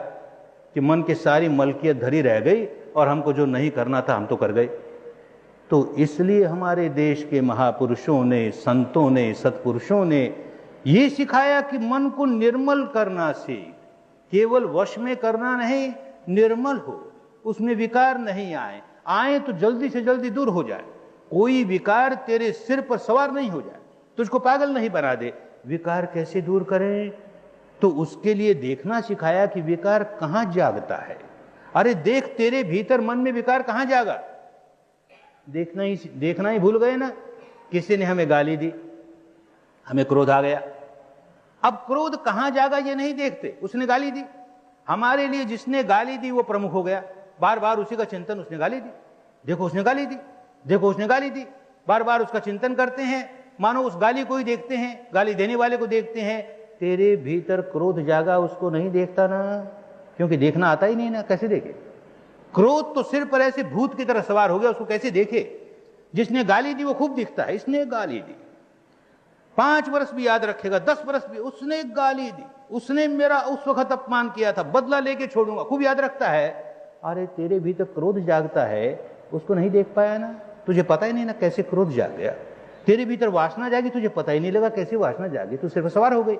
कि मन की सारी मलकियत धरी रह गई, और हमको जो नहीं करना था हम तो कर गए। तो इसलिए हमारे देश के महापुरुषों ने, संतों ने, सत्पुरुषों ने ये सिखाया कि मन को निर्मल करना सीख, केवल वश में करना नहीं, निर्मल हो, उसमें विकार नहीं आए, आए तो जल्दी से जल्दी दूर हो जाए। कोई विकार तेरे सिर पर सवार नहीं हो जाए, तुझको पागल नहीं बना दे। विकार कैसे दूर करें? तो उसके लिए देखना सिखाया कि विकार कहां जागता है। अरे देख तेरे भीतर मन में विकार कहां जागा, देखना ही भूल गए ना। किसी ने हमें गाली दी, हमें क्रोध आ गया। अब क्रोध कहां जागा ये नहीं देखते, उसने गाली दी, हमारे लिए जिसने गाली दी वो प्रमुख हो गया। बार बार उसी का चिंतन, उसने गाली दी, देखो उसने गाली दी, देखो उसने गाली दी, बार बार उसका चिंतन करते हैं, मानो उस गाली को ही देखते हैं, गाली देने वाले को देखते हैं। तेरे भीतर क्रोध जागा, उसको नहीं देखता ना, क्योंकि देखना आता ही नहीं ना, कैसे देखे? क्रोध तो सिर पर ऐसे भूत की तरह सवार हो गया, उसको कैसे देखे? जिसने गाली दी वो खूब दिखता है, इसने गाली दी, 5 वर्ष भी याद रखेगा, 10 वर्ष भी। उसने एक गाली दी, उसने मेरा उस वक्त अपमान किया था, बदला लेके छोड़ूंगा, खूब याद रखता है। अरे तेरे भीतर क्रोध जागता है, उसको नहीं देख पाया ना, तुझे पता ही नहीं ना कैसे क्रोध जाग गया। तेरे भीतर वासना जागी, तुझे पता ही नहीं लगा कैसे वासना जागी, तू सिर पर सवार हो गई।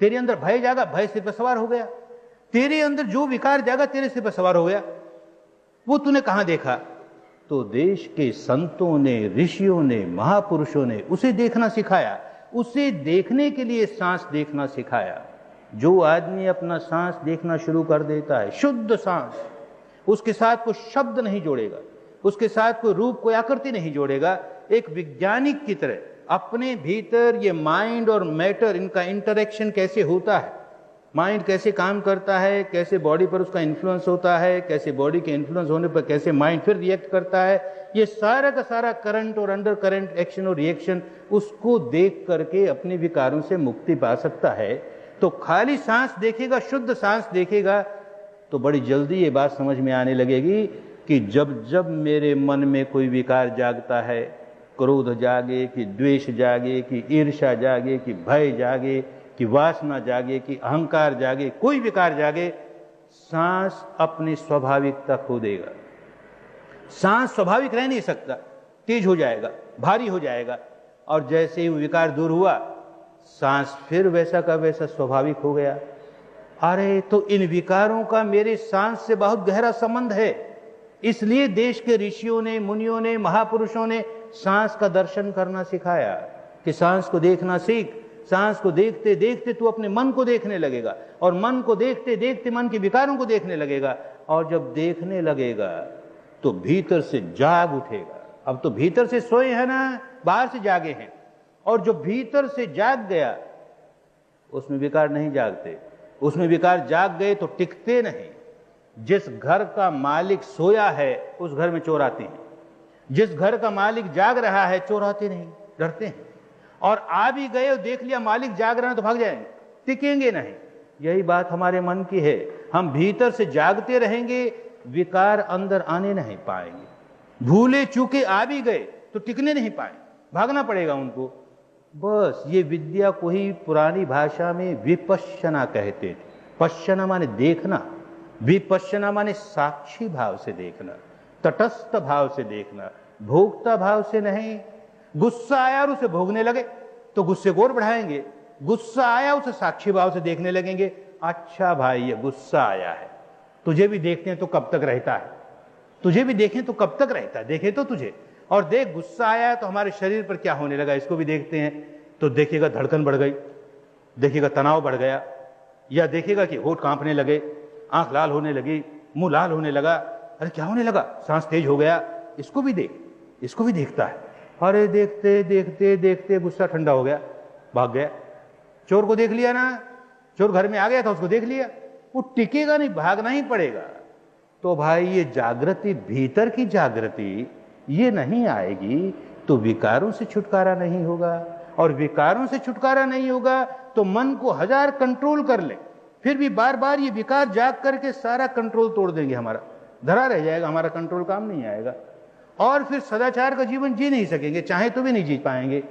तेरे अंदर भय जागा, भय सिर पर सवार हो गया। तेरे अंदर जो विकार जागा, तेरे सिर पर सवार हो गया। वो तूने कहां देखा? तो देश के संतों ने, ऋषियों ने, महापुरुषों ने उसे देखना सिखाया, उसे देखने के लिए सांस देखना सिखाया। जो आदमी अपना सांस देखना शुरू कर देता है, शुद्ध सांस, उसके साथ कोई शब्द नहीं जोड़ेगा, उसके साथ कोई रूप, कोई आकृति नहीं जोड़ेगा, एक वैज्ञानिक की तरह अपने भीतर ये माइंड और मैटर, इनका इंटरेक्शन कैसे होता है, माइंड कैसे काम करता है, कैसे बॉडी पर उसका इन्फ्लुएंस होता है, कैसे बॉडी के इन्फ्लुएंस होने पर कैसे माइंड फिर रिएक्ट करता है, ये सारा का सारा करंट और अंडर करंट एक्शन और रिएक्शन, उसको देख करके अपने विकारों से मुक्ति पा सकता है। तो खाली सांस देखेगा, शुद्ध सांस देखेगा, तो बड़ी जल्दी ये बात समझ में आने लगेगी कि जब जब मेरे मन में कोई विकार जागता है, क्रोध जागे कि द्वेष जागे कि ईर्ष्या जागे कि भय जागे कि वासना जागे कि अहंकार जागे, कोई विकार जागे, सांस अपनी स्वाभाविकता खो देगा। सांस स्वाभाविक रह नहीं सकता, तेज हो जाएगा, भारी हो जाएगा, और जैसे ही विकार दूर हुआ, सांस फिर वैसा का वैसा स्वाभाविक हो गया। अरे तो इन विकारों का मेरे सांस से बहुत गहरा संबंध है। इसलिए देश के ऋषियों ने, मुनियों ने, महापुरुषों ने सांस का दर्शन करना सिखाया कि सांस को देखना सीख। सांस को देखते देखते तू अपने मन को देखने लगेगा, और मन को देखते देखते मन के विकारों को देखने लगेगा, और जब देखने लगेगा तो भीतर से जाग उठेगा। अब तो भीतर से सोए हैं ना, बाहर से जागे हैं, और जो भीतर से जाग गया उसमें विकार नहीं जागते। उसमें विकार जाग गए तो टिकते नहीं। जिस घर का मालिक सोया है उस घर में चोर आते हैं, जिस घर का मालिक जाग रहा है चोर आते नहीं, डरते हैं। और आ भी गए और देख लिया मालिक जाग रहा है तो भाग जाएंगे, टिकेंगे नहीं। यही बात हमारे मन की है। हम भीतर से जागते रहेंगे, विकार अंदर आने नहीं पाएंगे। भूले चूके आ भी गए तो टिकने नहीं पाए, भागना पड़ेगा उनको। बस ये विद्या को ही पुरानी भाषा में विपश्यना कहते थे। पश्यना माने देखना, विपश्यना माने साक्षी भाव से देखना, तटस्थ भाव से देखना, भोगता भाव से नहीं। गुस्सा आया और उसे भोगने लगे तो गुस्से को और बढ़ाएंगे। गुस्सा आया उसे साक्षी भाव से देखने लगेंगे। अच्छा भाई ये गुस्सा आया है, तुझे भी देखते हैं तो कब तक रहता है, तुझे भी देखें तो कब तक रहता है, देखे तो तुझे। और देख गुस्सा आया तो हमारे शरीर पर क्या होने लगा, इसको भी देखते हैं। तो देखिएगा धड़कन बढ़ गई, देखिएगा तनाव बढ़ गया, या देखिएगा कि होठ कांपने लगे, आंख लाल होने लगी, मुंह लाल होने लगा। अरे क्या होने लगा, सांस तेज हो गया, इसको भी देख, इसको भी देखता है। अरे देखते देखते देखते गुस्सा ठंडा हो गया, भाग गया। चोर को देख लिया ना, चोर घर में आ गया था, उसको देख लिया, वो टिकेगा नहीं, भागना ही पड़ेगा। तो भाई ये जागृति, भीतर की जागृति ये नहीं आएगी तो विकारों से छुटकारा नहीं होगा, और विकारों से छुटकारा नहीं होगा तो मन को 1000 कंट्रोल कर ले, फिर भी बार बार ये विकार जाग करके सारा कंट्रोल तोड़ देंगे, हमारा धरा रह जाएगा, हमारा कंट्रोल काम नहीं आएगा, और फिर सदाचार का जीवन जी नहीं सकेंगे, चाहे तो भी नहीं जी पाएंगे।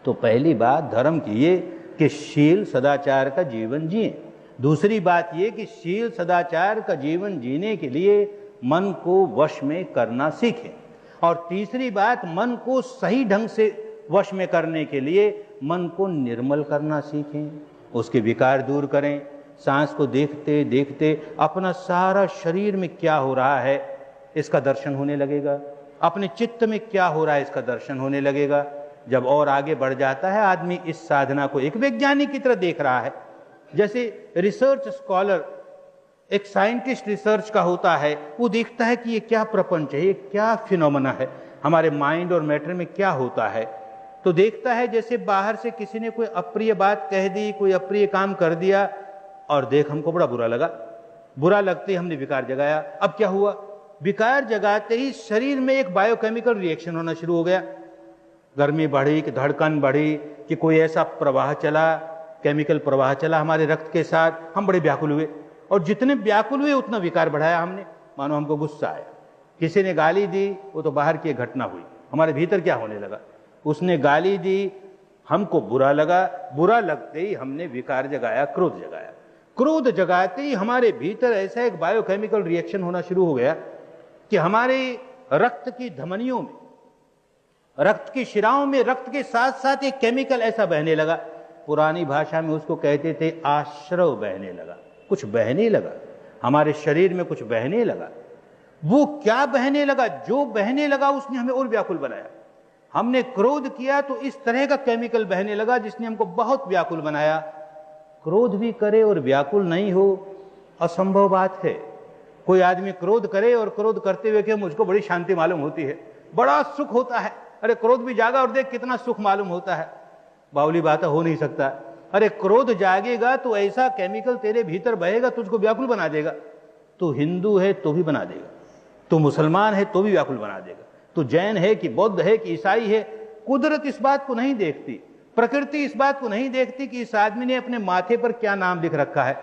तो पहली बात धर्म की ये कि शील सदाचार का जीवन जिए। दूसरी बात ये कि शील सदाचार का जीवन जीने के लिए मन को वश में करना सीखें। और तीसरी बात, मन को सही ढंग से वश में करने के लिए मन को निर्मल करना सीखें, उसके विकार दूर करें। सांस को देखते देखते अपना सारा शरीर में क्या हो रहा है इसका दर्शन होने लगेगा, अपने चित्त में क्या हो रहा है इसका दर्शन होने लगेगा। जब और आगे बढ़ जाता है आदमी इस साधना को एक वैज्ञानिक की तरह देख रहा है, जैसे रिसर्च स्कॉलर, एक साइंटिस्ट रिसर्च का होता है, वो देखता है कि ये क्या प्रपंच है, ये क्या फिनोमेना है, हमारे माइंड और मैटर में क्या होता है। तो देखता है जैसे बाहर से किसी ने कोई अप्रिय बात कह दी, कोई अप्रिय काम कर दिया, और देख हमको बड़ा बुरा लगा, बुरा लगते ही हमने विकार जगाया। अब क्या हुआ, विकार जगाते ही शरीर में एक बायोकेमिकल रिएक्शन होना शुरू हो गया, गर्मी बढ़ी कि धड़कन बढ़ी कि कोई ऐसा प्रवाह चला, केमिकल प्रवाह चला हमारे रक्त के साथ, हम बड़े व्याकुल हुए, और जितने व्याकुल हुए उतना विकार बढ़ाया हमने। मानो हमको गुस्सा आया, किसी ने गाली दी, वो तो बाहर की एक घटना हुई, हमारे भीतर क्या होने लगा, उसने गाली दी हमको बुरा लगा, बुरा लगते ही हमने विकार जगाया, क्रोध जगाया। क्रोध जगाते ही हमारे भीतर ऐसा एक बायोकेमिकल रिएक्शन होना शुरू हो गया कि हमारे रक्त की धमनियों में, रक्त की शिराओं में, रक्त के साथ साथ एक केमिकल ऐसा बहने लगा, पुरानी भाषा में उसको कहते थे आश्रव बहने लगा। कुछ बहने लगा हमारे शरीर में, कुछ बहने लगा। वो क्या बहने लगा? जो बहने लगा उसने हमें और व्याकुल बनाया। हमने क्रोध किया तो इस तरह का केमिकल बहने लगा जिसने हमको बहुत व्याकुल बनाया। क्रोध भी करे और व्याकुल नहीं हो, असंभव बात है। कोई आदमी क्रोध करे और क्रोध करते हुए कि मुझको बड़ी शांति मालूम होती है, बड़ा सुख होता है। अरे क्रोध भी जागा और देख कितना सुख मालूम होता है। बावली बात हो नहीं सकता। अरे क्रोध जागेगा तो ऐसा केमिकल तेरे भीतर बहेगा, तुझको व्याकुल बना देगा। तू हिंदू है तो भी बना देगा, तू मुसलमान है तो भी व्याकुल बना देगा, तू जैन है कि बौद्ध है कि ईसाई है। कुदरत इस बात को नहीं देखती, प्रकृति इस बात को नहीं देखती कि इस आदमी ने अपने माथे पर क्या नाम लिख रखा है।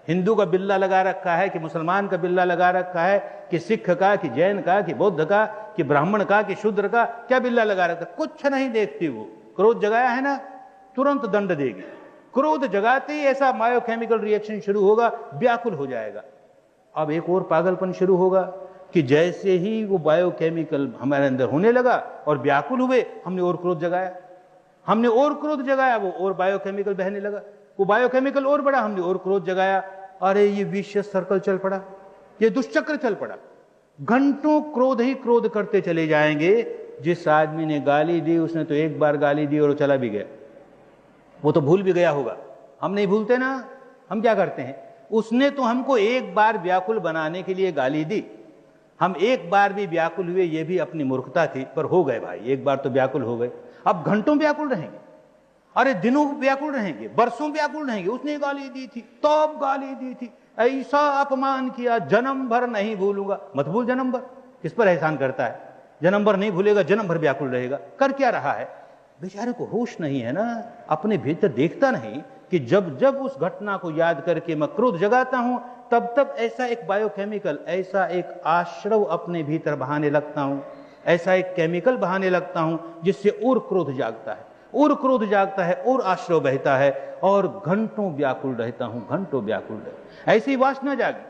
हिंदू का बिल्ला लगा रखा है कि मुसलमान का बिल्ला लगा रखा है, कि सिख का, कि जैन का, कि बौद्ध का, कि ब्राह्मण का, कि शूद्र का, क्या बिल्ला लगा रखा है? कुछ नहीं देखती वो। क्रोध जगाया है ना, तुरंत दंड देगी। क्रोध जगाते ही ऐसा बायोकेमिकल रिएक्शन शुरू होगा, व्याकुल हो जाएगा। अब एक और पागलपन शुरू होगा कि जैसे ही वो बायोकेमिकल हमारे अंदर होने लगा और व्याकुल हुए, हमने और क्रोध जगाया, हमने और क्रोध जगाया, वो और बायोकेमिकल बहने लगा, वो बायोकेमिकल और बढ़ा, हमने और क्रोध जगाया। अरे ये विशियस सर्कल चल पड़ा, ये दुष्चक्र चल पड़ा। घंटों क्रोध ही क्रोध करते चले जाएंगे। जिस आदमी ने गाली दी उसने तो एक बार गाली दी और वो चला भी गया, वो तो भूल भी गया होगा। हम नहीं भूलते ना, हम क्या करते हैं? उसने तो हमको एक बार व्याकुल बनाने के लिए गाली दी, हम एक बार भी व्याकुल हुए, ये भी अपनी मूर्खता थी, पर हो गए भाई, एक बार तो व्याकुल हो गए। अब घंटों व्याकुल रहेंगे, अरे दिनों व्याकुल रहेंगे, बरसों व्याकुल रहेंगे। उसने गाली दी थी, तब गाली दी थी, ऐसा अपमान किया, जन्म भर नहीं भूलूंगा। मत भूल जन्म भर, किस पर एहसान करता है? जन्म भर नहीं भूलेगा, जन्म भर व्याकुल रहेगा। कर क्या रहा है? बेचारे को होश नहीं है ना, अपने भीतर देखता नहीं कि जब जब उस घटना को याद करके मैं क्रोध जगाता हूं, तब तब ऐसा एक बायोकेमिकल, ऐसा एक आश्रव अपने भीतर बहाने लगता हूं, ऐसा एक केमिकल बहाने लगता हूं जिससे और क्रोध जागता है, और क्रोध जागता है, और आश्रव बहता है, और घंटों व्याकुल रहता हूं, घंटों व्याकुल रहता। ऐसी वासना जागी,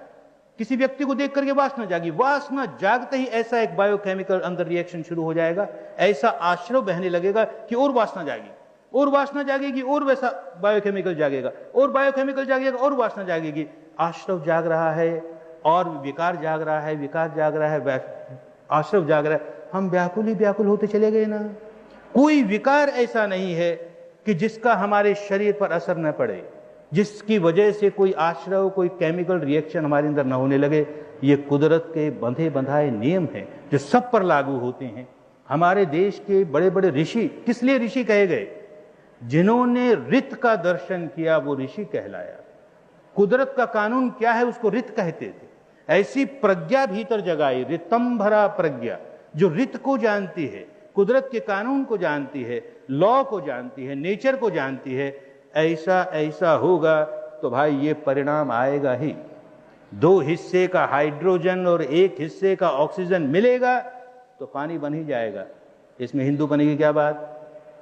किसी व्यक्ति को देख करके वासना जागी, वासना जागते ही ऐसा एक बायोकेमिकल अंदर रिएक्शन शुरू हो जाएगा, ऐसा आश्रव बहने लगेगा कि और वासना जाएगी, और वासना जागेगी, और वैसा बायोकेमिकल जागेगा, और बायोकेमिकल जागेगा, और वासना जागेगी। आश्रव जाग रहा है और विकार जाग रहा है, विकार जाग रहा है, आश्रव जाग रहा है। हम व्याकुल ही व्याकुल होते चले गए ना। कोई विकार ऐसा नहीं है कि जिसका हमारे शरीर पर असर न पड़े, जिसकी वजह से कोई आश्रव, कोई केमिकल रिएक्शन हमारे अंदर न होने लगे। ये कुदरत के बंधे बंधाए नियम हैं जो सब पर लागू होते हैं। हमारे देश के बड़े बड़े ऋषि, किस लिए ऋषि कहे गए? जिन्होंने ऋत का दर्शन किया वो ऋषि कहलाया। कुदरत का कानून क्या है उसको ऋत कहते थे। ऐसी प्रज्ञा भीतर जगाई, ऋतंभरा प्रज्ञा, जो ऋत को जानती है, कुदरत के कानून को जानती है, लॉ को जानती है, नेचर को जानती है। ऐसा ऐसा होगा तो भाई ये परिणाम आएगा ही। 2 हिस्से का हाइड्रोजन और 1 हिस्से का ऑक्सीजन मिलेगा तो पानी बन ही जाएगा। इसमें हिंदू बने की क्या बात,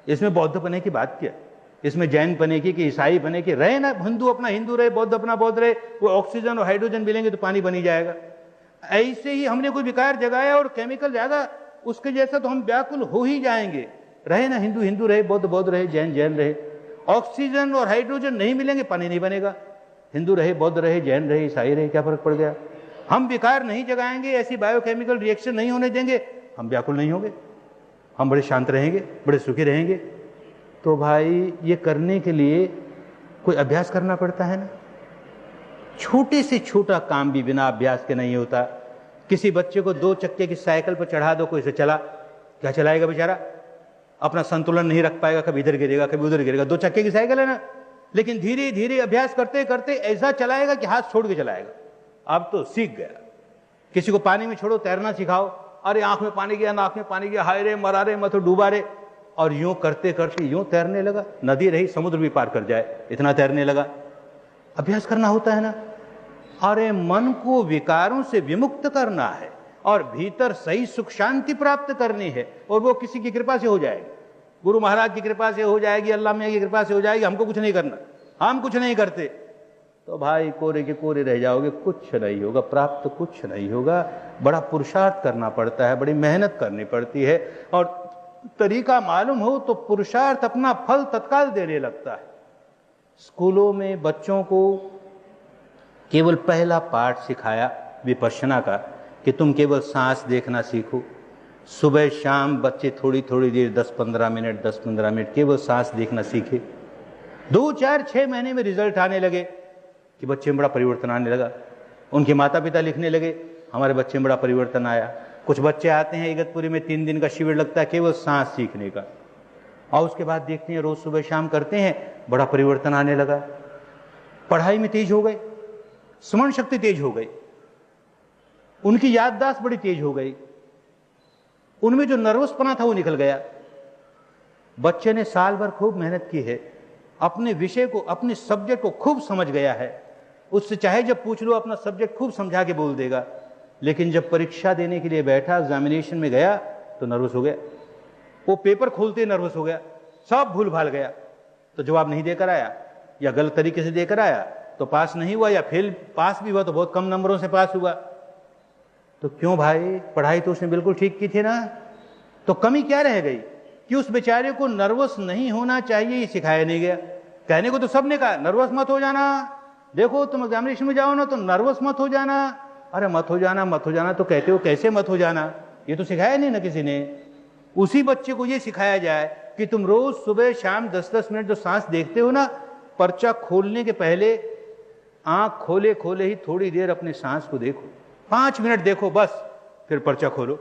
इसमें बौद्ध बने की बात क्या, इसमें जैन बने की कि ईसाई बने की? रहे ना, हिंदू अपना हिंदू रहे, बौद्ध अपना बौद्ध रहे, वो ऑक्सीजन और हाइड्रोजन मिलेंगे तो पानी बन ही जाएगा। ऐसे ही हमने कोई विकार जगाया और केमिकल जागा, उसके जैसा तो हम व्याकुल हो ही जाएंगे। रहे ना, हिंदू हिंदू रहे, बौद्ध बौद्ध रहे, जैन जैन रहे, ऑक्सीजन और हाइड्रोजन नहीं मिलेंगे, पानी नहीं बनेगा। हिंदू रहे, बौद्ध रहे, जैन रहे, ईसाई रहे, क्या फर्क पड़ गया? हम विकार नहीं जगाएंगे, ऐसी बायोकेमिकल रिएक्शन नहीं होने देंगे, हम व्याकुल नहीं होंगे, हम बड़े शांत रहेंगे, बड़े सुखी रहेंगे। तो भाई ये करने के लिए कोई अभ्यास करना पड़ता है ना। छोटे से छोटा काम भी बिना अभ्यास के नहीं होता। किसी बच्चे को 2 चक्के की साइकिल पर चढ़ा दो, कोई से चला, क्या चलाएगा बेचारा? अपना संतुलन नहीं रख पाएगा, कभी इधर गिरेगा कभी उधर गिरेगा। 2 चक्के की साइकिल है ना, लेकिन धीरे धीरे अभ्यास करते करते ऐसा चलाएगा कि हाथ छोड़ के चलाएगा। अब तो सीख गया। किसी को पानी में छोड़ो, तैरना सिखाओ, अरे आंख में पानी गया, नाक में पानी गया, हाय रे मरा रे, मैं तो डूबा रे, और यूं करते करते यूं तैरने लगा। नदी रही समुद्र भी पार कर जाए, इतना तैरने लगा। अभ्यास करना होता है ना। अरे मन को विकारों से विमुक्त करना है और भीतर सही सुख शांति प्राप्त करनी है, और वो किसी की कृपा से हो जाएगी। गुरु महाराज की कृपा से हो जाएगी, अल्लाह मियां की कृपा से हो जाएगी, हमको कुछ नहीं करना, हम कुछ नहीं करते, तो भाई कोरे के कोरे रह जाओगे, कुछ नहीं होगा, प्राप्त तो कुछ नहीं होगा। बड़ा पुरुषार्थ करना पड़ता है, बड़ी मेहनत करनी पड़ती है, और तरीका मालूम हो तो पुरुषार्थ अपना फल तत्काल देने लगता है। स्कूलों में बच्चों को केवल पहला पाठ सिखाया विपश्यना का कि तुम केवल सांस देखना सीखो। सुबह शाम बच्चे थोड़ी थोड़ी देर 10-15 मिनट केवल सांस देखना सीखे। 2, 4, 6 महीने में रिजल्ट आने लगे कि बच्चे में बड़ा परिवर्तन आने लगा। उनके माता पिता लिखने लगे हमारे बच्चे में बड़ा परिवर्तन आया। कुछ बच्चे आते हैं इगतपुरी में 3 दिन का शिविर लगता है केवल सांस सीखने का, और उसके बाद देखते हैं रोज सुबह शाम करते हैं, बड़ा परिवर्तन आने लगा। पढ़ाई में तेज हो गए, स्मरण शक्ति तेज हो गई, उनकी याददाश्त बड़ी तेज हो गई, उनमें जो नर्वसपना था वो निकल गया। बच्चे ने साल भर खूब मेहनत की है, अपने विषय को, अपने सब्जेक्ट को खूब समझ गया है, उससे चाहे जब पूछ लो अपना सब्जेक्ट खूब समझा के बोल देगा, लेकिन जब परीक्षा देने के लिए बैठा, एग्जामिनेशन में गया तो नर्वस हो गया। वो पेपर खोलते नर्वस हो गया, सब भूल भाल गया, तो जवाब नहीं देकर आया या गलत तरीके से देकर आया तो पास नहीं हुआ, या फेल, पास भी हुआ तो बहुत कम नंबरों से पास हुआ। तो क्यों भाई, पढ़ाई तो उसने बिल्कुल ठीक की थी ना, तो कमी क्या रह गई कि उस बेचारे को नर्वस नहीं होना चाहिए ये सिखाया नहीं गया। कहने को तो सबने कहा नर्वस मत हो जाना, देखो तुम एग्जामिनेशन में जाओ ना तो नर्वस मत हो जाना। अरे मत हो जाना तो कहते हो, कैसे मत हो जाना, ये तो सिखाया नहीं ना किसी ने। उसी बच्चे को ये सिखाया जाए कि तुम रोज सुबह शाम 10-10 मिनट जो सांस देखते हो ना, पर्चा खोलने के पहले आंख खोले खोले ही थोड़ी देर अपने सांस को देखो, 5 मिनट देखो बस, फिर पर्चा खोलो।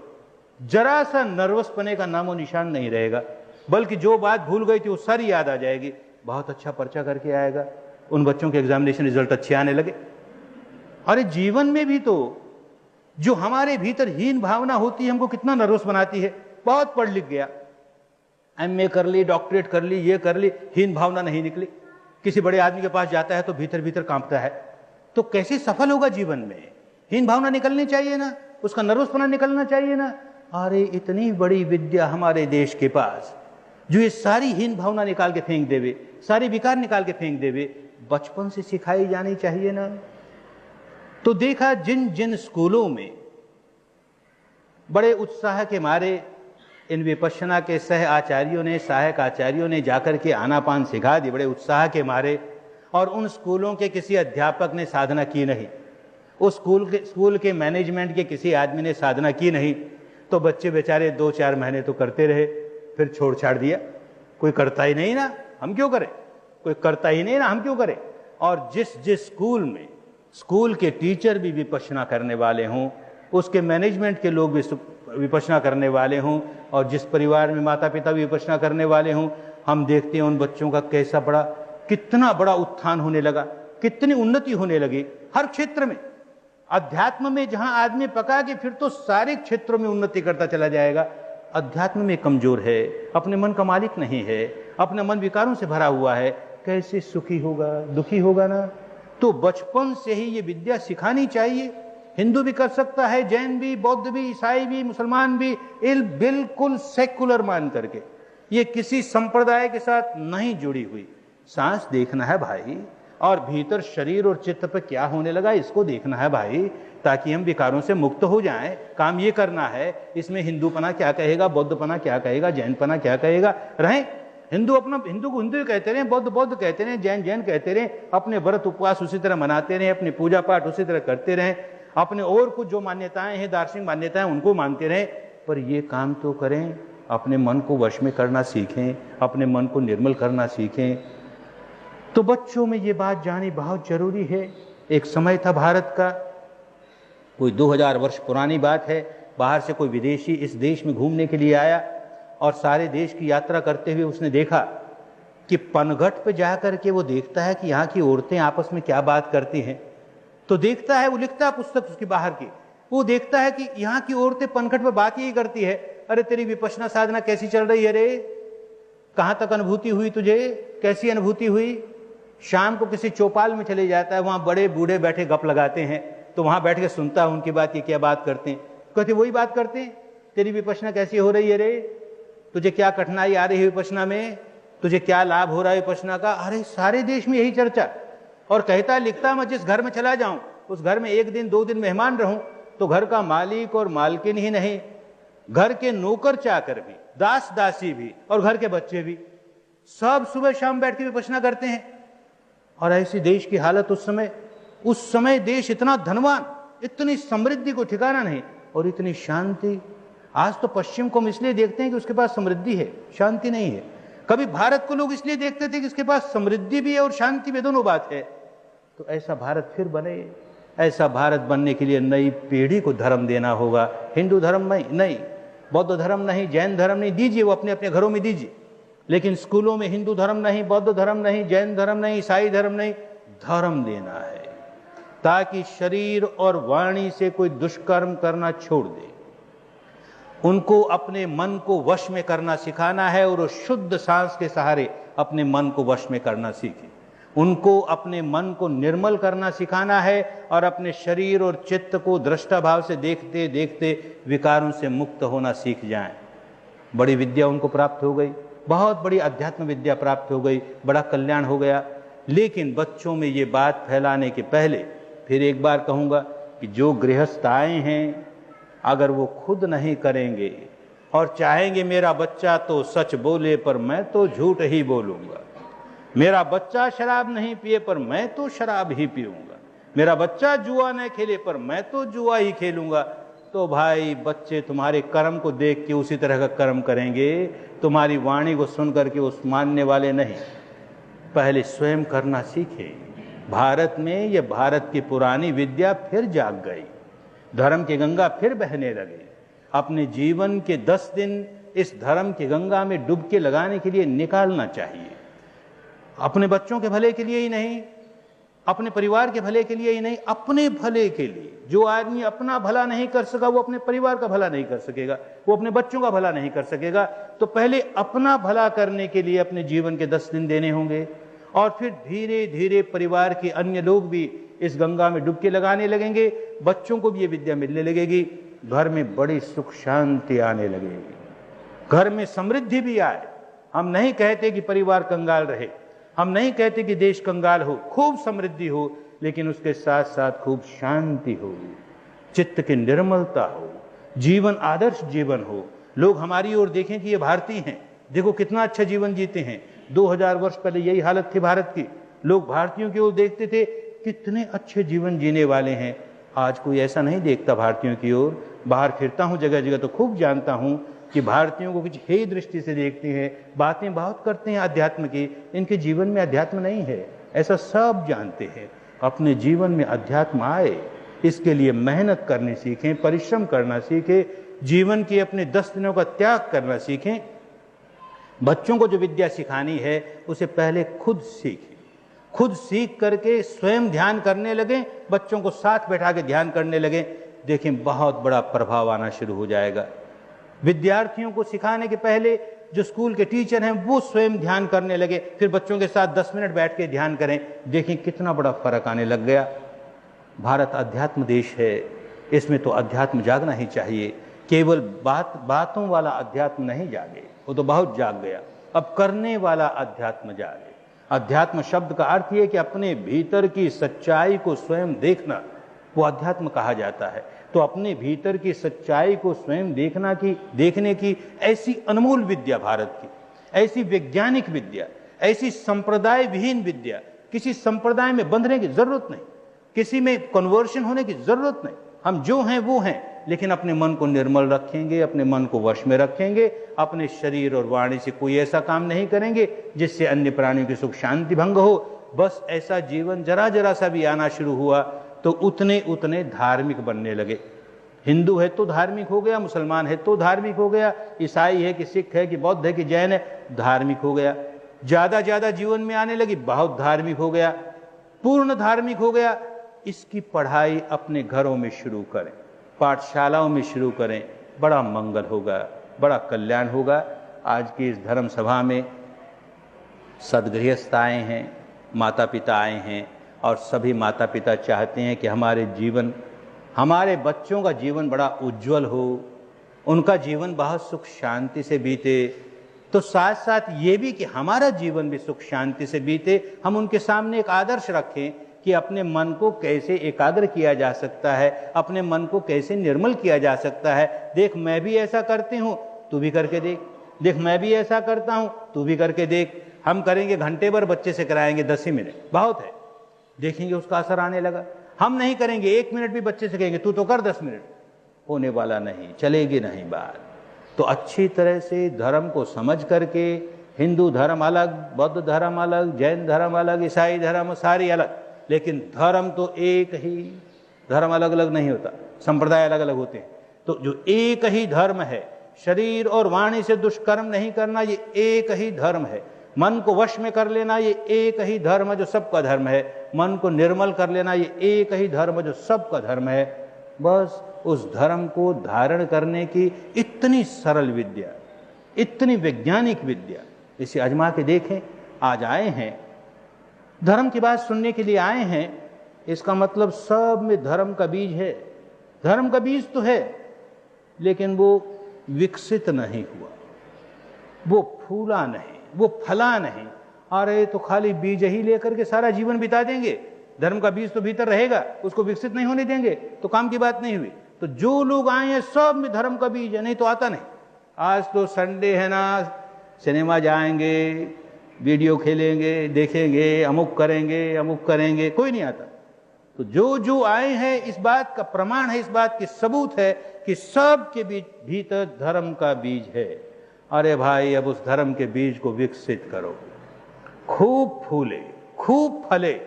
जरा सा नर्वस पने का नामो निशान नहीं रहेगा, बल्कि जो बात भूल गई थी वो सारी याद आ जाएगी, बहुत अच्छा पर्चा करके आएगा। उन बच्चों के एग्जामिनेशन रिजल्ट अच्छे आने लगे। अरे जीवन में भी तो जो हमारे भीतर हीन भावना होती है हमको कितना नर्वस बनाती है। बहुत पढ़ लिख गया, MA कर ली, डॉक्टरेट कर ली, ये कर ली, हीन भावना नहीं निकली। किसी बड़े आदमी के पास जाता है तो भीतर भीतर कांपता है, तो कैसे सफल होगा जीवन में? हीन भावना निकलनी चाहिए ना, उसका नर्वसपना निकलना चाहिए ना। अरे इतनी बड़ी विद्या हमारे देश के पास जो ये सारी हीन भावना निकाल के फेंक देवे, सारे विकार निकाल के फेंक देवे, बचपन से सिखाई जानी चाहिए ना। तो देखा जिन जिन स्कूलों में बड़े उत्साह के मारे इन विपश्यना के सह आचार्यों ने, सहायक आचार्यों ने जाकर के आनापान सिखा दी, बड़े उत्साह के मारे, और उन स्कूलों के किसी अध्यापक ने साधना की नहीं, उस स्कूल के मैनेजमेंट के किसी आदमी ने साधना की नहीं, तो बच्चे बेचारे 2-4 महीने तो करते रहे, फिर छोड़ छाड़ दिया। कोई करता ही नहीं ना, हम क्यों करें, कोई करता ही नहीं ना, हम क्यों करें। और जिस जिस स्कूल में स्कूल के टीचर भी विपश्यना करने वाले हों, उसके मैनेजमेंट के लोग भी विपश्यना करने वाले हों, और जिस परिवार में माता पिता भी विपश्यना करने वाले हों, हम देखते हैं उन बच्चों का कैसा बड़ा, कितना बड़ा उत्थान होने लगा, कितनी उन्नति होने लगी हर क्षेत्र में। अध्यात्म में जहां आदमी पका कि फिर तो सारे क्षेत्रों में उन्नति करता चला जाएगा। अध्यात्म में कमजोर है, अपने मन का मालिक नहीं है, अपना मन विकारों से भरा हुआ है, कैसे सुखी होगा, दुखी होगा ना। तो बचपन से ही ये विद्या सिखानी चाहिए। हिंदू भी कर सकता है, जैन भी, बौद्ध भी, ईसाई भी, मुसलमान भी, बिल्कुल सेकुलर मान करके, ये किसी संप्रदाय के साथ नहीं जुड़ी हुई। सांस देखना है भाई, और भीतर शरीर और चित्त पर क्या होने लगा इसको देखना है भाई, ताकि हम विकारों से मुक्त हो जाएं। काम ये करना है, इसमें हिंदूपना क्या कहेगा, बौद्धपना क्या कहेगा, जैनपना क्या कहेगा, रहें हिंदू अपना, हिंदू को हिंदू कहते रहे, बौद्ध बौद्ध कहते रहे, जैन जैन कहते रहे, अपने व्रत उपवास उसी तरह मनाते रहे, अपनी पूजा पाठ उसी तरह करते रहे, अपने और कुछ जो मान्यताएं हैं, दार्शनिक मान्यताएं, उनको मानते रहे, पर ये काम तो करें, अपने मन को वश में करना सीखें, अपने मन को निर्मल करना सीखें। तो बच्चों में ये बात जानी बहुत जरूरी है। एक समय था भारत का, कोई 2000 वर्ष पुरानी बात है, बाहर से कोई विदेशी इस देश में घूमने के लिए आया, और सारे देश की यात्रा करते हुए उसने देखा कि पनघट पे जाकर के वो देखता है कि यहाँ की औरतें आपस में क्या बात करती हैं। तो देखता है, वो लिखता है पुस्तक उसकी बाहर की, वो देखता है कि यहाँ की औरतें पनघट पे बात यही करती है, अरे तेरी विपश्यना साधना कैसी चल रही है रे, कहाँ तक अनुभूति हुई तुझे, कैसी अनुभूति हुई। शाम को किसी चौपाल में चले जाता है, वहां बड़े बूढ़े बैठे गप लगाते हैं, तो वहां बैठ के सुनता है उनकी बात, ये क्या बात करते हैं, कहते वही बात करते हैं, तेरी विपश्यना कैसी हो रही है रे, तुझे क्या कठिनाई आ रही है विपश्यना में, तुझे क्या लाभ हो रहा है विपश्यना का। अरे सारे देश में यही चर्चा। और कहता लिखता मैं जिस घर में चला जाऊं उस घर में 1 दिन 2 दिन मेहमान रहूं तो घर का मालिक और मालकिन ही नहीं, घर के नौकर चाकर भी, दास दासी भी और घर के बच्चे भी सब सुबह शाम बैठ के विपश्यना करते हैं। और ऐसी देश की हालत उस समय देश इतना धनवान, इतनी समृद्धि को ठिकाना नहीं और इतनी शांति। आज तो पश्चिम को हम इसलिए देखते हैं कि उसके पास समृद्धि है, शांति नहीं है। कभी भारत को लोग इसलिए देखते थे कि इसके पास समृद्धि भी है और शांति भी, दोनों बात है। तो ऐसा भारत फिर बने। ऐसा भारत बनने के लिए नई पीढ़ी को धर्म देना होगा। हिंदू धर्म नहीं, बौद्ध धर्म नहीं, जैन धर्म नहीं, दीजिए वो अपने अपने घरों में दीजिए, लेकिन स्कूलों में हिंदू धर्म नहीं, बौद्ध धर्म नहीं, जैन धर्म नहीं, ईसाई धर्म नहीं, धर्म देना है ताकि शरीर और वाणी से कोई दुष्कर्म करना छोड़ दे। उनको अपने मन को वश में करना सिखाना है और शुद्ध सांस के सहारे अपने मन को वश में करना सीखे। उनको अपने मन को निर्मल करना सिखाना है और अपने शरीर और चित्त को दृष्टा भाव से देखते देखते विकारों से मुक्त होना सीख जाएं। बड़ी विद्या उनको प्राप्त हो गई, बहुत बड़ी अध्यात्म विद्या प्राप्त हो गई, बड़ा कल्याण हो गया। लेकिन बच्चों में ये बात फैलाने के पहले फिर एक बार कहूँगा कि जो गृहस्थ आए हैं अगर वो खुद नहीं करेंगे और चाहेंगे मेरा बच्चा तो सच बोले पर मैं तो झूठ ही बोलूँगा, मेरा बच्चा शराब नहीं पिए पर मैं तो शराब ही पीऊँगा, मेरा बच्चा जुआ न खेले पर मैं तो जुआ ही खेलूँगा, तो भाई बच्चे तुम्हारे कर्म को देख के उसी तरह का कर्म करेंगे, तुम्हारी वाणी को सुन करके उस मानने वाले नहीं। पहले स्वयं करना सीखे। भारत में ये भारत की पुरानी विद्या फिर जाग गई, धर्म की गंगा फिर बहने लगे। अपने जीवन के 10 दिन इस धर्म की गंगा में डुबकी लगाने के लिए निकालना चाहिए। अपने बच्चों के भले के लिए ही नहीं, अपने परिवार के भले के लिए ही नहीं, अपने भले के लिए। जो आदमी अपना भला नहीं कर सका वो अपने परिवार का भला नहीं कर सकेगा, वो अपने बच्चों का भला नहीं कर सकेगा। तो पहले अपना भला करने के लिए अपने जीवन के 10 दिन देने होंगे और फिर धीरे धीरे परिवार के अन्य लोग भी इस गंगा में डुबकी लगाने लगेंगे, बच्चों को भी ये विद्या मिलने लगेगी, घर में बड़ी सुख शांति आने लगेगी, घर में समृद्धि भी आए। हम नहीं कहते कि परिवार कंगाल रहे, हम नहीं कहते कि देश कंगाल हो, खूब समृद्धि हो, लेकिन उसके साथ साथ खूब शांति हो, चित्त की निर्मलता हो, जीवन आदर्श जीवन हो। लोग हमारी ओर देखें कि ये भारतीय हैं, देखो कितना अच्छा जीवन जीते हैं। 2000 वर्ष पहले यही हालत थी भारत की, लोग भारतीयों की ओर देखते थे कितने अच्छे जीवन जीने वाले हैं। आज कोई ऐसा नहीं देखता भारतीयों की ओर। बाहर फिरता हूँ जगह जगह तो खूब जानता हूँ कि भारतीयों को कुछ हेय दृष्टि से देखते हैं, बातें बहुत करते हैं अध्यात्म की, इनके जीवन में अध्यात्म नहीं है, ऐसा सब जानते हैं। अपने जीवन में अध्यात्म आए, इसके लिए मेहनत करनी सीखें, परिश्रम करना सीखें, जीवन के अपने 10 दिनों का त्याग करना सीखें। बच्चों को जो विद्या सिखानी है उसे पहले खुद सीखें, खुद सीख करके स्वयं ध्यान करने लगें, बच्चों को साथ बैठा के ध्यान करने लगें। देखें बहुत बड़ा प्रभाव आना शुरू हो जाएगा। विद्यार्थियों को सिखाने के पहले जो स्कूल के टीचर हैं वो स्वयं ध्यान करने लगे, फिर बच्चों के साथ 10 मिनट बैठ के ध्यान करें, देखें कितना बड़ा फर्क आने लग गया। भारत अध्यात्म देश है, इसमें तो अध्यात्म जागना ही चाहिए। केवल बातों वाला अध्यात्म नहीं जागे, वो तो बहुत जाग गया, अब करने वाला अध्यात्म जागे। अध्यात्म शब्द का अर्थ ये कि अपने भीतर की सच्चाई को स्वयं देखना, वो अध्यात्म कहा जाता है। तो अपने भीतर की सच्चाई को स्वयं देखने की ऐसी अनमोल विद्या भारत की, ऐसी वैज्ञानिक विद्या, ऐसी संप्रदाय विहीन विद्या, किसी संप्रदाय में बंधने की जरूरत नहीं, किसी में कन्वर्शन होने की जरूरत नहीं। हम जो हैं वो हैं, लेकिन अपने मन को निर्मल रखेंगे, अपने मन को वश में रखेंगे, अपने शरीर और वाणी से कोई ऐसा काम नहीं करेंगे जिससे अन्य प्राणियों की सुख शांति भंग हो। बस ऐसा जीवन जरा जरा सा भी आना शुरू हुआ तो उतने उतने धार्मिक बनने लगे। हिंदू है तो धार्मिक हो गया, मुसलमान है तो धार्मिक हो गया, ईसाई है कि सिख है कि बौद्ध है कि जैन है, धार्मिक हो गया। ज्यादा जीवन में आने लगी, बहुत धार्मिक हो गया, पूर्ण धार्मिक हो गया। इसकी पढ़ाई अपने घरों में शुरू करें, पाठशालाओं में शुरू करें, बड़ा मंगल होगा, बड़ा कल्याण होगा। आज की इस धर्म सभा में सदगृहस्थ आए हैं, माता पिता आए हैं, और सभी माता पिता चाहते हैं कि हमारे बच्चों का जीवन बड़ा उज्जवल हो, उनका जीवन बहुत सुख शांति से बीते, तो साथ साथ ये भी कि हमारा जीवन भी सुख शांति से बीते। हम उनके सामने एक आदर्श रखें कि अपने मन को कैसे एकाग्र किया जा सकता है, अपने मन को कैसे निर्मल किया जा सकता है। देख मैं भी ऐसा करती हूं, तू भी करके देख, देख मैं भी ऐसा करता हूं, तू भी करके देख। हम करेंगे घंटे भर, बच्चे से कराएंगे 10 ही मिनट, बहुत है, देखेंगे उसका असर आने लगा। हम नहीं करेंगे 1 मिनट भी, बच्चे से कहेंगे तू तो कर 10 मिनट, होने वाला नहीं, चलेगी नहीं बात। तो अच्छी तरह से धर्म को समझ करके, हिंदू धर्म अलग, बौद्ध धर्म अलग, जैन धर्म अलग, ईसाई धर्म सारी अलग, लेकिन धर्म तो एक ही। धर्म अलग अलग नहीं होता, संप्रदाय अलग अलग होते हैं। तो जो एक ही धर्म है, शरीर और वाणी से दुष्कर्म नहीं करना, ये एक ही धर्म है। मन को वश में कर लेना, ये एक ही धर्म है जो सबका धर्म है। मन को निर्मल कर लेना, ये एक ही धर्म है जो सबका धर्म है। बस उस धर्म को धारण करने की इतनी सरल विद्या, इतनी वैज्ञानिक विद्या, इसे आजमा के देखें। आज आए हैं, धर्म की बात सुनने के लिए आए हैं, इसका मतलब सब में धर्म का बीज है। धर्म का बीज तो है, लेकिन वो विकसित नहीं हुआ, वो फूला नहीं, वो फला नहीं। अरे तो खाली बीज ही लेकर के सारा जीवन बिता देंगे, धर्म का बीज तो भीतर रहेगा, उसको विकसित नहीं होने देंगे तो काम की बात नहीं हुई। तो जो लोग आए हैं सब में धर्म का बीज है, नहीं तो आता नहीं। आज तो संडे है ना, सिनेमा जाएंगे, वीडियो खेलेंगे, देखेंगे, अमुक करेंगे, कोई नहीं आता। तो जो जो आए हैं, इस बात का प्रमाण है, इस बात की सबूत है कि सब के भीतर धर्म का बीज है। अरे भाई, अब उस धर्म के बीज को विकसित करो, खूब फूले, खूब फले,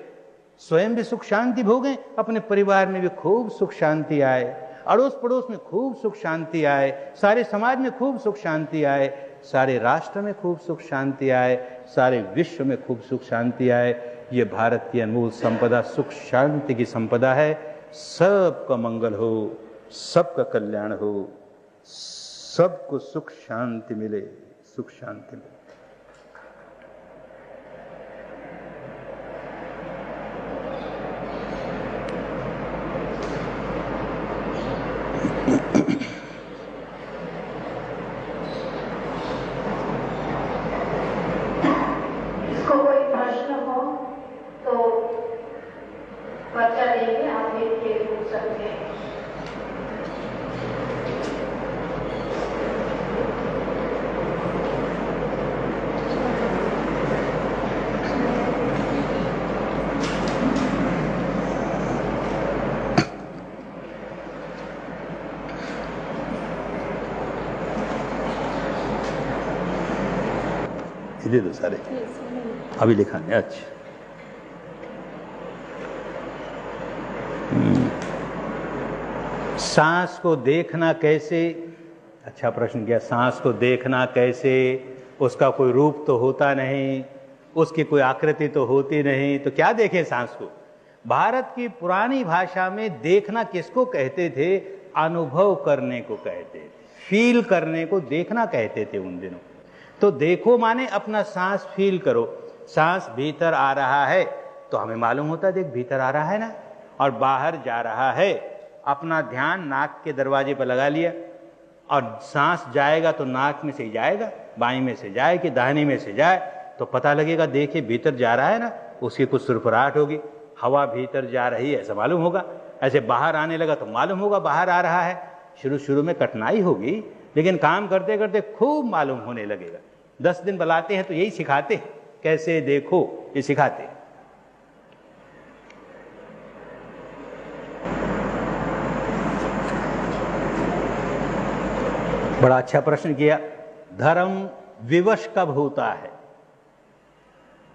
स्वयं भी सुख शांति भोगें, अपने परिवार में भी खूब सुख शांति आए, अड़ोस पड़ोस में खूब सुख शांति आए, सारे समाज में खूब सुख शांति आए, सारे राष्ट्र में खूब सुख शांति आए, सारे विश्व में खूब सुख शांति आए। ये भारत की अनमोल संपदा सुख शांति की संपदा है। सबका मंगल हो, सबका कल्याण हो, सबको सुख शांति मिले, सुख शांति मिले। दे दो सारे, अभी लिखा नहीं। अच्छा, सांस को देखना कैसे? अच्छा प्रश्न किया। सांस को देखना कैसे? उसका कोई रूप तो होता नहीं, उसकी कोई आकृति तो होती नहीं, तो क्या देखें सांस को? भारत की पुरानी भाषा में देखना किसको कहते थे? अनुभव करने को कहते थे, फील करने को देखना कहते थे उन दिनों। तो देखो माने अपना सांस फील करो। सांस भीतर आ रहा है तो हमें मालूम होता है, देख भीतर आ रहा है ना, और बाहर जा रहा है। अपना ध्यान नाक के दरवाजे पर लगा लिया, और सांस जाएगा तो नाक में से ही जाएगा, बाईं में से जाए कि दाहिनी में से जाए तो पता लगेगा। देखिए भीतर जा रहा है ना, उसकी कुछ सुरफराहट होगी, हवा भीतर जा रही है ऐसा मालूम होगा। ऐसे बाहर आने लगा तो मालूम होगा बाहर आ रहा है। शुरू में कठिनाई होगी, लेकिन काम करते करते खूब मालूम होने लगेगा। 10 दिन बुलाते हैं तो यही सिखाते हैं, कैसे देखो, ये सिखाते हैं। बड़ा अच्छा प्रश्न किया। धर्म विवश कब होता है?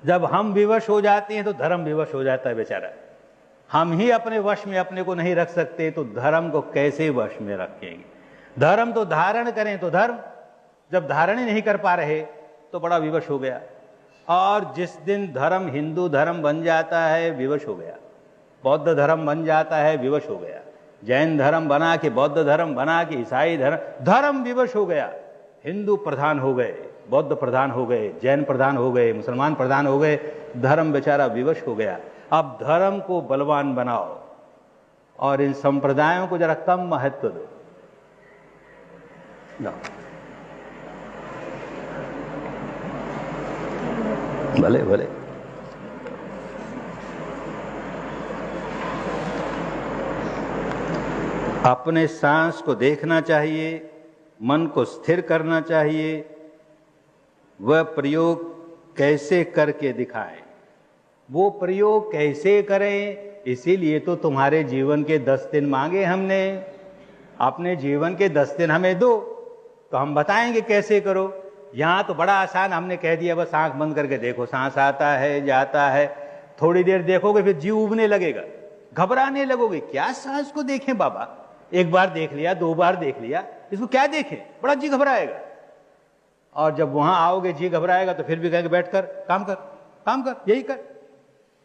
जब हम विवश हो जाते हैं तो धर्म विवश हो जाता है बेचारा। हम ही अपने वश में अपने को नहीं रख सकते तो धर्म को कैसे वश में रखेंगे? धर्म तो धारण करें तो धर्म, जब धारण ही नहीं कर पा रहे तो बड़ा विवश हो गया। और जिस दिन धर्म हिंदू धर्म बन जाता है विवश हो गया, बौद्ध धर्म बन जाता है विवश हो गया, जैन धर्म बना के बौद्ध धर्म बना के ईसाई धर्म विवश हो गया। हिंदू प्रधान हो गए, बौद्ध प्रधान हो गए, जैन प्रधान हो गए, मुसलमान प्रधान हो गए, धर्म बेचारा विवश हो गया। अब धर्म को बलवान बनाओ और इन संप्रदायों को जरा कम महत्व दो। लो भले भले। अपने सांस को देखना चाहिए, मन को स्थिर करना चाहिए। वह प्रयोग कैसे करके दिखाएं, वो प्रयोग कैसे करें, इसीलिए तो तुम्हारे जीवन के 10 दिन मांगे हमने। अपने जीवन के 10 दिन हमें दो तो हम बताएंगे कैसे करो। यहां तो बड़ा आसान हमने कह दिया, बस आंख बंद करके देखो, सांस आता है जाता है। थोड़ी देर देखोगे फिर जीव उबने लगेगा, घबराने लगोगे। क्या सांस को देखें बाबा, एक बार देख लिया, 2 बार देख लिया, इसको क्या देखें, बड़ा जी घबराएगा। और जब वहां आओगे जी घबराएगा तो फिर भी कहेंगे बैठ कर काम कर, काम कर, यही कर।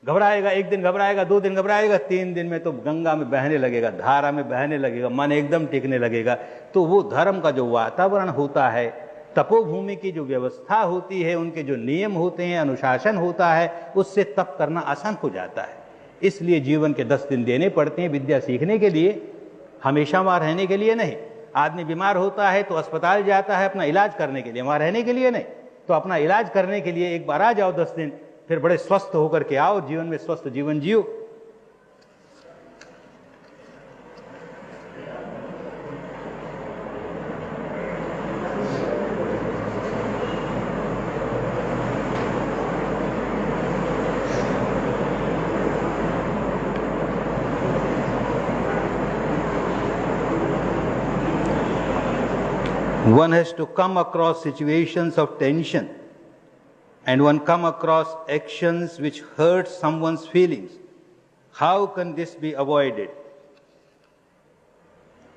घबराएगा, 1 दिन घबराएगा, 2 दिन घबराएगा, 3 दिन में तो गंगा में बहने लगेगा, धारा में बहने लगेगा, मन एकदम टिकने लगेगा। तो वो धर्म का जो वातावरण होता है, तपोभूमि की जो व्यवस्था होती है, उनके जो नियम होते हैं, अनुशासन होता है, उससे तप करना आसान हो जाता है। इसलिए जीवन के 10 दिन देने पड़ते हैं विद्या सीखने के लिए, हमेशा वहां रहने के लिए नहीं। आदमी बीमार होता है तो अस्पताल जाता है अपना इलाज करने के लिए, वहां रहने के लिए नहीं। तो अपना इलाज करने के लिए एक बार आ जाओ 10 दिन, फिर बड़े स्वस्थ होकर के आओ, जीवन में स्वस्थ जीवन जियो। One has to come across situations of tension, and one come across actions which hurt someone's feelings. How can this be avoided?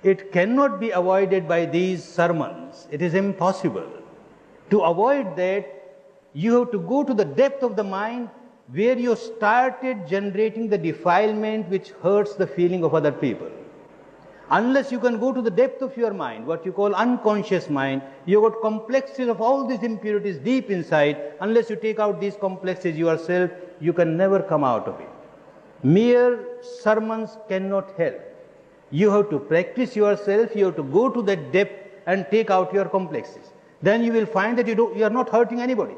It cannot be avoided by these sermons. It is impossible. To avoid that, you have to go to the depth of the mind where you started generating the defilement which hurts the feeling of other people. Unless you can go to the depth of your mind, what you call unconscious mind, you've got complexes of all these impurities deep inside. Unless you take out these complexes yourself, you can never come out of it. Mere sermons cannot help. You have to practice yourself, you have to go to that depth and take out your complexes. Then you will find that you are not hurting anybody.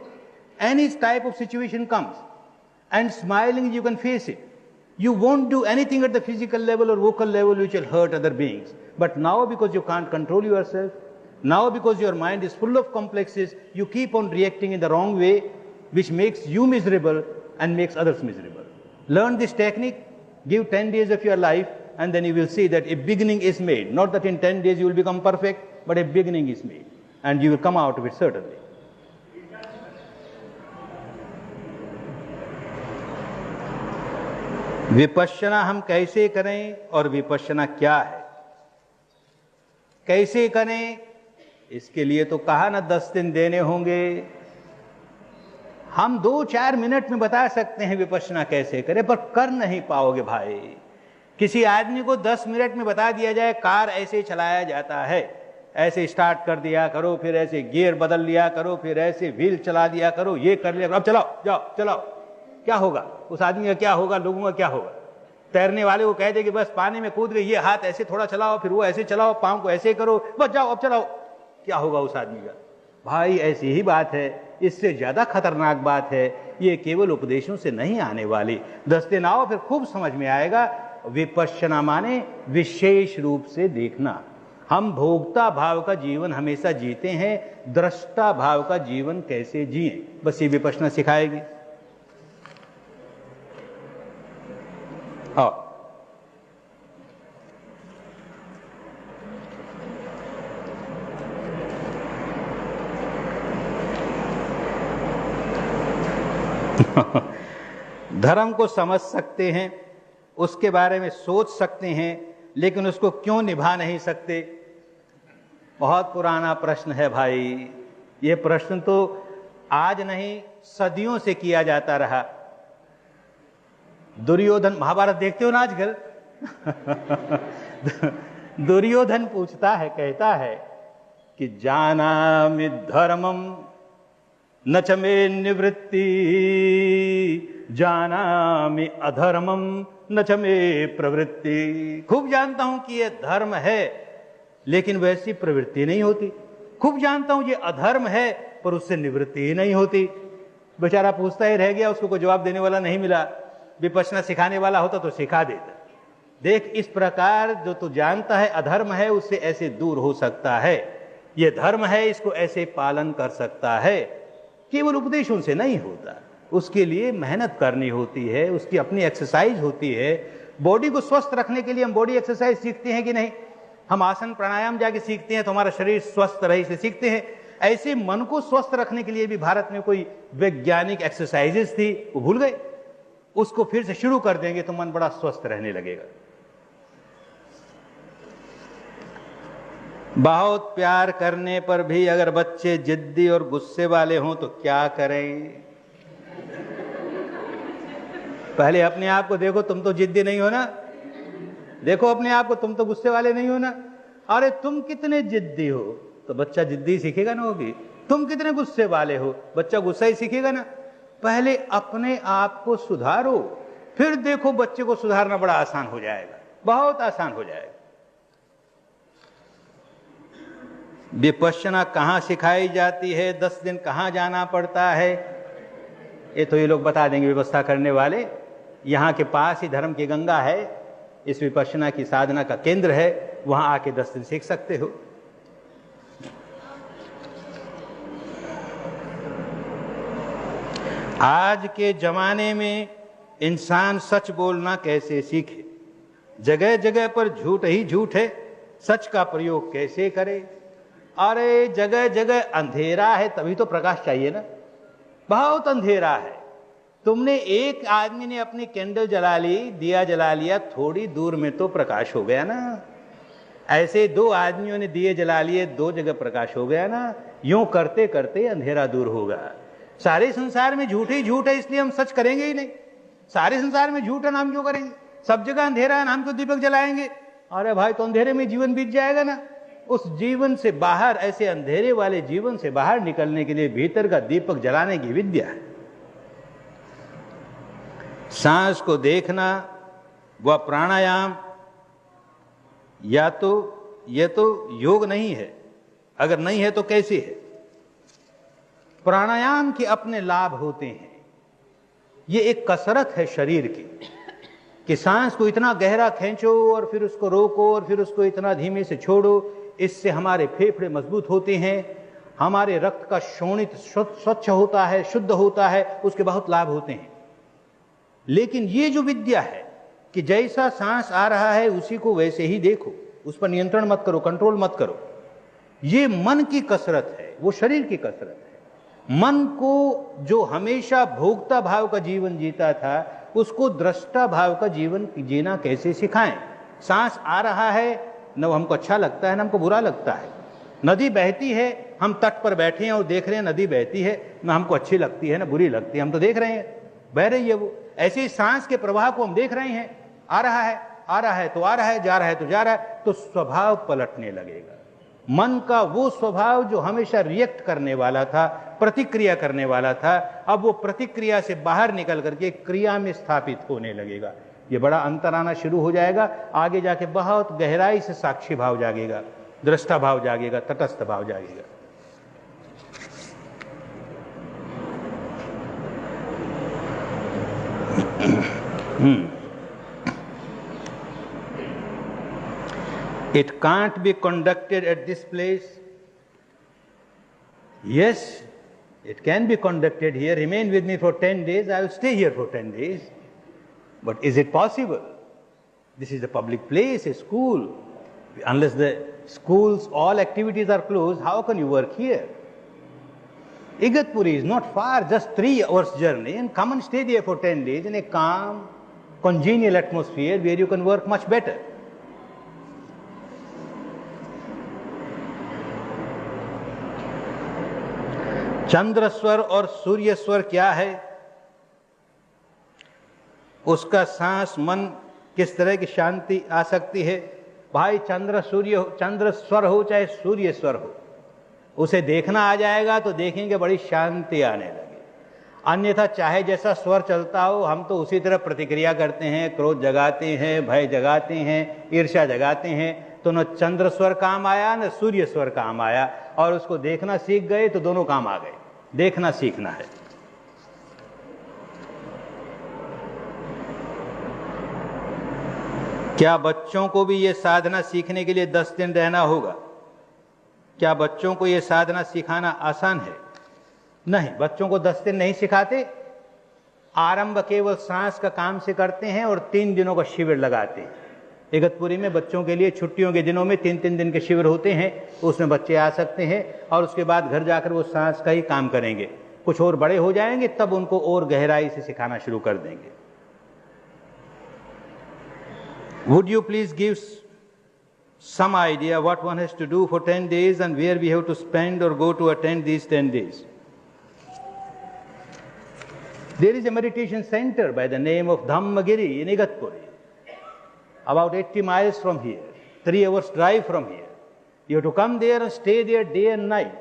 Any type of situation comes, and smiling you can face it. You won't do anything at the physical level or vocal level which will hurt other beings. But now, because you can't control yourself, now because your mind is full of complexes, you keep on reacting in the wrong way, which makes you miserable and makes others miserable. Learn this technique, give 10 days of your life, and then you will see that a beginning is made. Not that in 10 days you will become perfect, but a beginning is made. And you will come out of it certainly. Vipassana हम कैसे करें और विपश्यना क्या है, कैसे करें, इसके लिए तो कहा ना 10 दिन देने होंगे। हम 2-4 मिनट में बता सकते हैं विपश्यना कैसे करें, पर कर नहीं पाओगे भाई। किसी आदमी को 10 मिनट में बता दिया जाए कार ऐसे चलाया जाता है, ऐसे स्टार्ट कर दिया करो, फिर ऐसे गियर बदल लिया करो, फिर ऐसे व्हील चला दिया करो, ये कर लिया करो, अब चलाओ, जाओ चलाओ, क्या होगा उस आदमी का, क्या होगा, लोगों का क्या होगा। तैरने वाले को कह दे कि बस पानी में कूद गए, ये हाथ ऐसे थोड़ा चलाओ, फिर वो ऐसे चलाओ, पांव को ऐसे करो, बस जाओ अब चलाओ, क्या होगा उस आदमी का। भाई ऐसी ही बात है, इससे ज्यादा खतरनाक बात है, ये केवल उपदेशों से नहीं आने वाली। 10 दिन आओ फिर खूब समझ में आएगा। विपश्यना माने विशेष रूप से देखना। हम भोक्ता भाव का जीवन हमेशा जीते हैं, दृष्टा भाव का जीवन कैसे जिए, बस ये विपश्यना सिखाएगी। आओ धर्म को समझ सकते हैं, उसके बारे में सोच सकते हैं, लेकिन उसको क्यों निभा नहीं सकते। बहुत पुराना प्रश्न है भाई, ये प्रश्न तो आज नहीं सदियों से किया जाता रहा। दुर्योधन, महाभारत देखते हो ना आजकल दुर्योधन पूछता है, कहता है कि जानामि धर्मम न च मे निवृत्ति, जानामि अधर्मम न च मे प्रवृत्ति। खूब जानता हूं कि यह धर्म है, लेकिन वैसी प्रवृत्ति नहीं होती। खूब जानता हूं ये अधर्म है, पर उससे निवृत्ति ही नहीं होती। बेचारा पूछता ही रह गया, उसको कोई जवाब देने वाला नहीं मिला। विपश्यना सिखाने वाला होता तो सिखा देता। देख, इस प्रकार जो तू जानता है अधर्म है, उससे ऐसे दूर हो सकता है। ये धर्म है, इसको ऐसे पालन कर सकता है। केवल उपदेशों से नहीं होता, उसके लिए मेहनत करनी होती है, उसकी अपनी एक्सरसाइज होती है। बॉडी को स्वस्थ रखने के लिए हम बॉडी एक्सरसाइज सीखते हैं कि नहीं? हम आसन प्राणायाम जाके सीखते हैं तो हमारा शरीर स्वस्थ रहे इसलिए सीखते हैं। ऐसे मन को स्वस्थ रखने के लिए भी भारत में कोई वैज्ञानिक एक्सरसाइजेस थी, वो भूल गए। उसको फिर से शुरू कर देंगे तो मन बड़ा स्वस्थ रहने लगेगा। बहुत प्यार करने पर भी अगर बच्चे जिद्दी और गुस्से वाले हों तो क्या करें? पहले अपने आप को देखो, तुम तो जिद्दी नहीं हो ना। देखो अपने आप को, तुम तो गुस्से वाले नहीं हो ना। अरे तुम कितने जिद्दी हो तो बच्चा जिद्दी सीखेगा ना होगी। तुम कितने गुस्से वाले हो, बच्चा गुस्सा ही सीखेगा ना। पहले अपने आप को सुधारो, फिर देखो बच्चे को सुधारना बड़ा आसान हो जाएगा, बहुत आसान हो जाएगा। विपश्यना कहाँ सिखाई जाती है, 10 दिन कहाँ जाना पड़ता है, ये तो ये लोग बता देंगे व्यवस्था करने वाले। यहाँ के पास ही धर्म की गंगा है, इस विपश्यना की साधना का केंद्र है, वहां आके 10 दिन सीख सकते हो। आज के जमाने में इंसान सच बोलना कैसे सीखे? जगह जगह पर झूठ ही झूठ है, सच का प्रयोग कैसे करे? अरे जगह जगह अंधेरा है, तभी तो प्रकाश चाहिए ना। बहुत अंधेरा है। तुमने एक आदमी ने अपनी कैंडल जला ली, दिया जला लिया, थोड़ी दूर में तो प्रकाश हो गया ना। ऐसे 2 आदमियों ने दिए जला लिए, 2 जगह प्रकाश हो गया ना। यूं करते करते अंधेरा दूर होगा। सारे संसार में झूठ ही झूठ है, इसलिए हम सच करेंगे ही नहीं। सारे संसार में झूठ है, नाम क्यों करेंगे? सब जगह अंधेरा है, नाम क्यों दीपक जलाएंगे? अरे भाई, तो अंधेरे में जीवन बीत जाएगा ना। उस जीवन से बाहर, ऐसे अंधेरे वाले जीवन से बाहर निकलने के लिए भीतर का दीपक जलाने की विद्या है। सांस को देखना, वह प्राणायाम, या तो यह तो योग नहीं है। अगर नहीं है तो कैसे है? प्राणायाम के अपने लाभ होते हैं। ये एक कसरत है शरीर की, कि सांस को इतना गहरा खींचो और फिर उसको रोको और फिर उसको इतना धीमे से छोड़ो। इससे हमारे फेफड़े मजबूत होते हैं, हमारे रक्त का शोणित स्वच्छ होता है, शुद्ध होता है, उसके बहुत लाभ होते हैं। लेकिन ये जो विद्या है कि जैसा सांस आ रहा है उसी को वैसे ही देखो, उस पर नियंत्रण मत करो, कंट्रोल मत करो, ये मन की कसरत है, वो शरीर की कसरत है। मन को जो हमेशा भोक्ता भाव का जीवन जीता था, उसको दृष्टा भाव का जीवन जीना कैसे सिखाएं? सांस आ रहा है, न हमको अच्छा लगता है न हमको बुरा लगता है। नदी बहती है, हम तट पर बैठे हैं और देख रहे हैं नदी बहती है, न हमको अच्छी लगती है न बुरी लगती है, हम तो देख रहे हैं, बह रही है वो। ऐसे ही सांस के प्रवाह को हम देख रहे हैं, आ रहा है तो आ रहा है, जा रहा है तो जा रहा है, तो स्वभाव पलटने लगेगा। मन का वो स्वभाव जो हमेशा रिएक्ट करने वाला था, प्रतिक्रिया करने वाला था, अब वो प्रतिक्रिया से बाहर निकल करके क्रिया में स्थापित होने लगेगा। ये बड़ा अंतर आना शुरू हो जाएगा। आगे जाके बहुत गहराई से साक्षी भाव जागेगा, दृष्टा भाव जागेगा, तटस्थ भाव जागेगा। It can't be conducted at this place. Yes, it can be conducted here. Remain with me for 10 days. I will stay here for 10 days. But is it possible? This is a public place, a school. Unless the schools, all activities are closed, how can you work here? Igatpuri is not far, just 3 hours journey, and come and stay there for 10 days in a calm, congenial atmosphere where you can work much better. चंद्र स्वर और सूर्य स्वर क्या है? उसका सांस मन किस तरह की शांति आ सकती है? भाई चंद्र स्वर हो चाहे सूर्य स्वर हो, उसे देखना आ जाएगा तो देखेंगे बड़ी शांति आने लगी। अन्यथा चाहे जैसा स्वर चलता हो, हम तो उसी तरह प्रतिक्रिया करते हैं, क्रोध जगाते हैं, भय जगाते हैं, ईर्ष्या जगाते हैं, तो न चंद्र स्वर काम आया न सूर्य स्वर काम आया, और उसको देखना सीख गए तो दोनों काम आ गए। देखना सीखना है। क्या बच्चों को भी ये साधना सीखने के लिए 10 दिन रहना होगा? क्या बच्चों को ये साधना सिखाना आसान है? नहीं, बच्चों को 10 दिन नहीं सिखाते। आरंभ केवल सांस का काम से करते हैं और 3 दिनों का शिविर लगाते हैं। इगतपुरी में बच्चों के लिए छुट्टियों के दिनों में 3-3 दिन के शिविर होते हैं, उसमें बच्चे आ सकते हैं और उसके बाद घर जाकर वो सांस का ही काम करेंगे। कुछ और बड़े हो जाएंगे तब उनको और गहराई से सिखाना शुरू कर देंगे। Would you please give some idea what one has to do for 10 days and where we have to spend or go to attend these 10 days? There is a meditation center by the name of Dhammagiri in Igatpuri, about 80 miles from here, 3 hours drive from here. You have to come there and stay there day and night.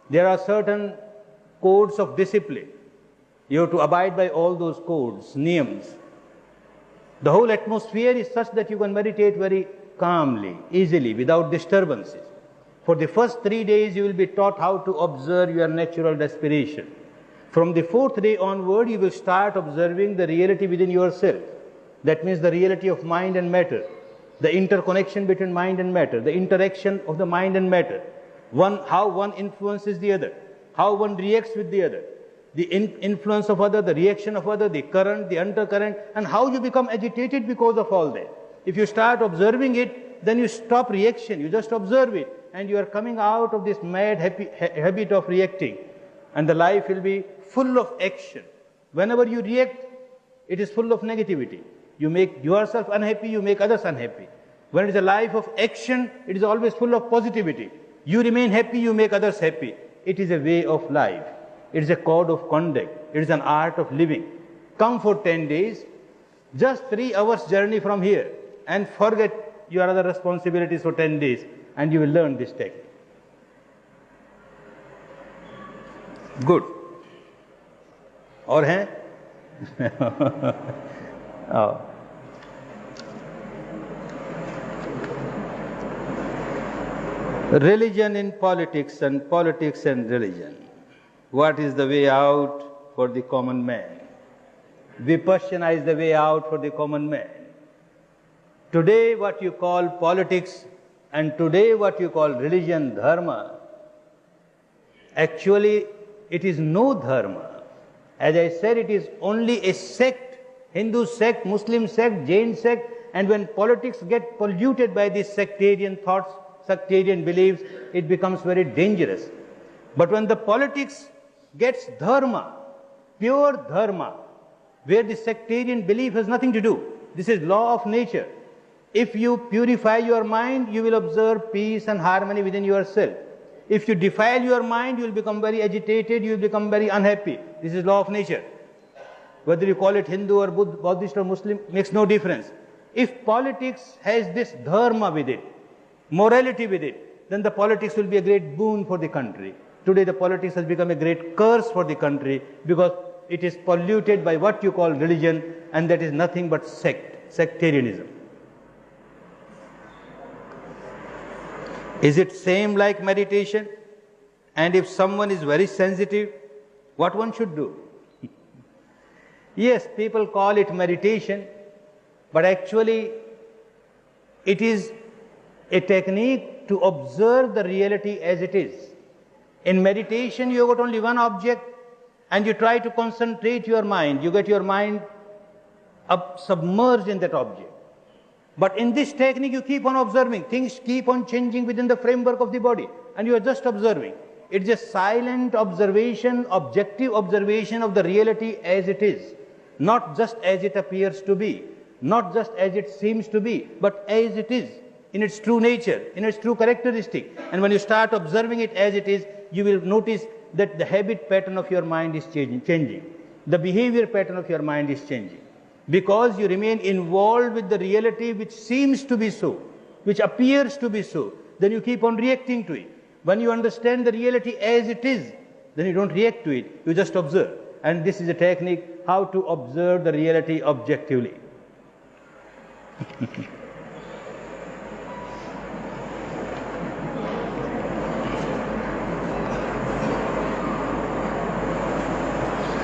There are certain codes of discipline. You have to abide by all those codes, niyams. The whole atmosphere is such that you can meditate very calmly, easily, without disturbances. For the first 3 days, you will be taught how to observe your natural respiration. From the 4th day onward, you will start observing the reality within yourself. That means the reality of mind and matter, the interconnection between mind and matter, the interaction of the mind and matter, how one influences the other, how one reacts with the other, the influence of other, the reaction of other, the current, the undercurrent, and how you become agitated because of all that. If you start observing it, then you stop reaction, you just observe it, and you are coming out of this mad habit of reacting, and the life will be full of action. Whenever you react, it is full of negativity. You make yourself unhappy, you make others unhappy. When it is a life of action, it is always full of positivity. You remain happy, you make others happy. It is a way of life. It is a code of conduct. It is an art of living. Come for 10 days, just 3 hours journey from here, and forget your other responsibilities for 10 days, and you will learn this technique. Good. और हैं? Religion in politics and politics and religion. What is the way out for the common man? Vipassana is the way out for the common man. Today what you call politics and today what you call religion, dharma, actually it is no dharma. As I said, it is only a sect, Hindu sect, Muslim sect, Jain sect, and when politics get polluted by these sectarian thoughts, sectarian beliefs, it becomes very dangerous. But when the politics gets dharma, pure dharma, where the sectarian belief has nothing to do, this is law of nature. If you purify your mind, you will observe peace and harmony within yourself. If you defile your mind, you will become very agitated, you will become very unhappy. This is law of nature. Whether you call it Hindu or Buddhist or Muslim, makes no difference. If politics has this dharma with it, morality with it, then the politics will be a great boon for the country. Today the politics has become a great curse for the country because it is polluted by what you call religion, and that is nothing but sectarianism. Is it same like meditation? And if someone is very sensitive, what one should do? Yes, people call it meditation, but actually it is a technique to observe the reality as it is. In meditation, you have got only one object and you try to concentrate your mind. You get your mind submerged in that object. But in this technique, you keep on observing. Things keep on changing within the framework of the body, and you are just observing. It's a silent observation, objective observation of the reality as it is, not just as it appears to be, not just as it seems to be, but as it is, in its true nature, in its true characteristic. And when you start observing it as it is, you will notice that the habit pattern of your mind is changing. The behavior pattern of your mind is changing. Because you remain involved with the reality which seems to be so, which appears to be so, then you keep on reacting to it. When you understand the reality as it is, then you don't react to it, you just observe. And this is a technique how to observe the reality objectively.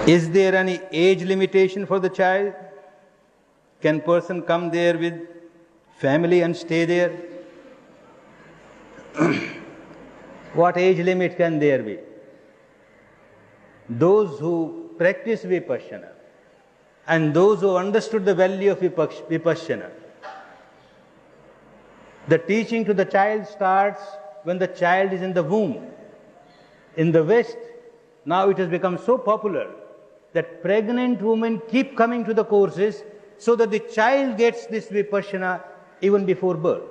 Is there any age limitation for the child? Can person come there with family and stay there? What age limit can there be? Those who practice Vipassana and those who understood the value of Vipassana, the teaching to the child starts when the child is in the womb. In the West, now it has become so popular that pregnant women keep coming to the courses so that the child gets this Vipassana even before birth.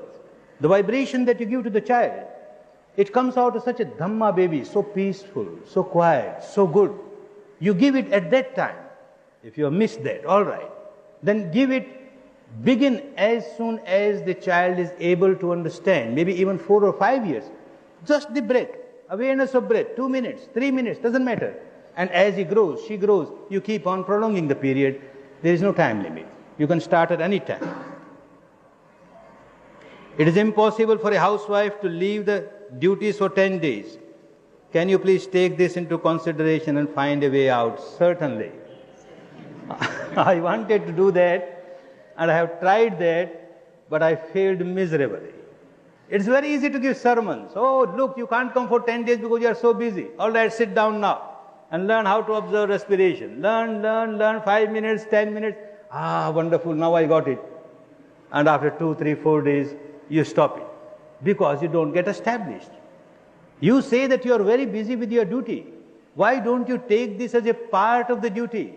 The vibration that you give to the child, it comes out as such a Dhamma baby, so peaceful, so quiet, so good. You give it at that time. If you have missed that, all right. Then give it, begin as soon as the child is able to understand, maybe even 4 or 5 years. Just the breath, awareness of breath, 2 minutes, 3 minutes, doesn't matter. And as he grows, she grows, you keep on prolonging the period. There is no time limit. You can start at any time. It is impossible for a housewife to leave the duties for 10 days. Can you please take this into consideration and find a way out? Certainly. I wanted to do that and I have tried that, but I failed miserably. It's very easy to give sermons. Oh, look, you can't come for 10 days because you are so busy. All right, sit down now and learn how to observe respiration. Learn, 5 minutes, 10 minutes. Ah, wonderful, now I got it. And after 2, 3, 4 days, you stop it because you don't get established. You say that you are very busy with your duty. Why don't you take this as a part of the duty?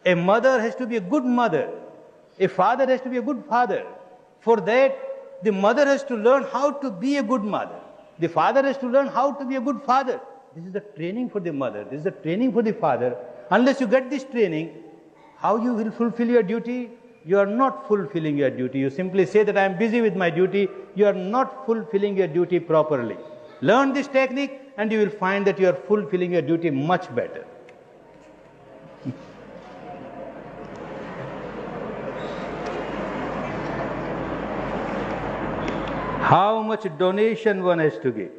A mother has to be a good mother. A father has to be a good father. For that, the mother has to learn how to be a good mother. The father has to learn how to be a good father. This is the training for the mother. This is the training for the father. Unless you get this training, how you will fulfill your duty? You are not fulfilling your duty. You simply say that I am busy with my duty. You are not fulfilling your duty properly. Learn this technique and you will find that you are fulfilling your duty much better. How much donation one has to give?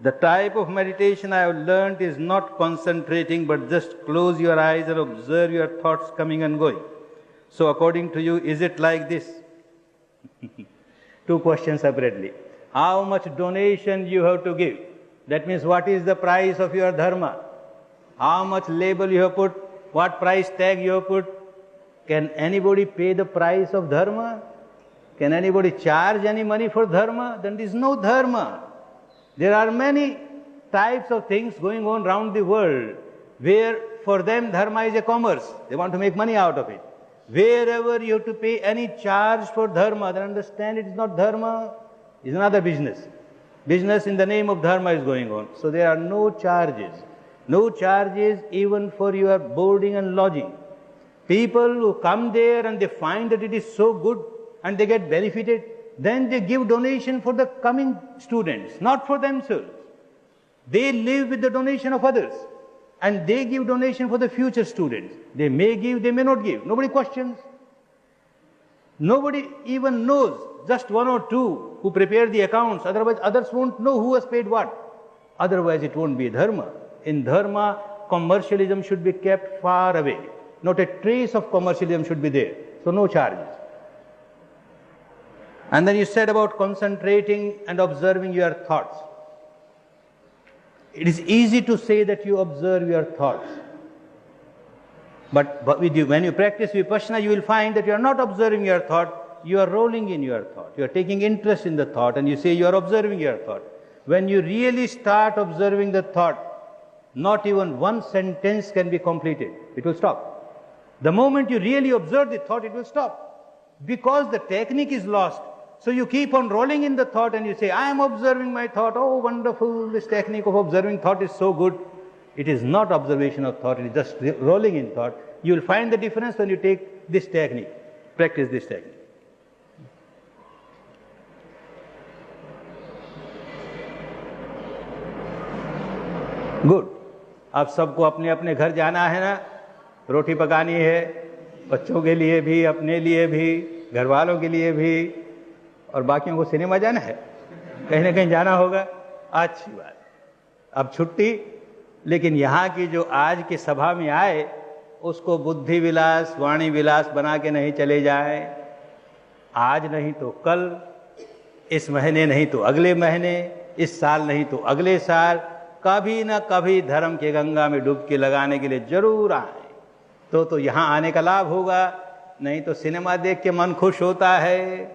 The type of meditation I have learned is not concentrating, but just close your eyes and observe your thoughts coming and going. So according to you, is it like this? 2 questions separately. How much donation you have to give? That means what is the price of your dharma? How much label you have put? What price tag you have put? Can anybody pay the price of dharma? Can anybody charge any money for dharma? Then there is no dharma. There are many types of things going on around the world where for them dharma is a commerce. They want to make money out of it. Wherever you have to pay any charge for dharma, then understand it is not dharma, it is another business. Business in the name of dharma is going on. So there are no charges. No charges even for your boarding and lodging. People who come there and they find that it is so good and they get benefited, then they give donation for the coming students, not for themselves. They live with the donation of others. And they give donation for the future students. They may give, they may not give. Nobody questions. Nobody even knows. Just 1 or 2 who prepare the accounts. Otherwise, others won't know who has paid what. Otherwise, it won't be dharma. In dharma, commercialism should be kept far away. Not a trace of commercialism should be there. So, no charges. And then you said about concentrating and observing your thoughts. It is easy to say that you observe your thoughts. But when you practice Vipassana, you will find that you are not observing your thought, you are rolling in your thought. You are taking interest in the thought and you say you are observing your thought. When you really start observing the thought, not even one sentence can be completed. It will stop. The moment you really observe the thought, it will stop. Because the technique is lost. So you keep on rolling in the thought and you say, I am observing my thought. Oh, wonderful, this technique of observing thought is so good. It is not observation of thought, it is just rolling in thought. You will find the difference when you take this technique, practice this technique. Good. अब सबको अपने अपने घर जाना है ना, रोटी पकानी है, बच्चों के लिए भी, अपने लिए भी, घर वालों के लिए भी, और बाकियों को सिनेमा जाना है, कहीं ना कहीं जाना होगा. अच्छी बात. अब छुट्टी लेकिन यहाँ की जो आज की सभा में आए उसको बुद्धि विलास वाणी विलास बना के नहीं चले जाए। आज नहीं तो कल, इस महीने नहीं तो अगले महीने, इस साल नहीं तो अगले साल, कभी ना कभी धर्म के गंगा में डुबकी लगाने के लिए जरूर आए तो यहाँ आने का लाभ होगा। नहीं तो सिनेमा देख के मन खुश होता है,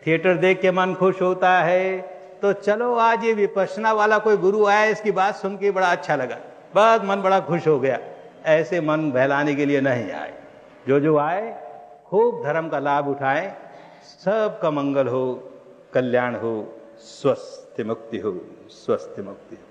थिएटर देख के मन खुश होता है, तो चलो आज ये विपश्यना वाला कोई गुरु आया, इसकी बात सुन के बड़ा अच्छा लगा, बस मन बड़ा खुश हो गया। ऐसे मन बहलाने के लिए नहीं आए। जो आए खूब धर्म का लाभ उठाए, सबका मंगल हो, कल्याण हो, स्वस्थ मुक्ति हो, स्वस्थ मुक्ति हो।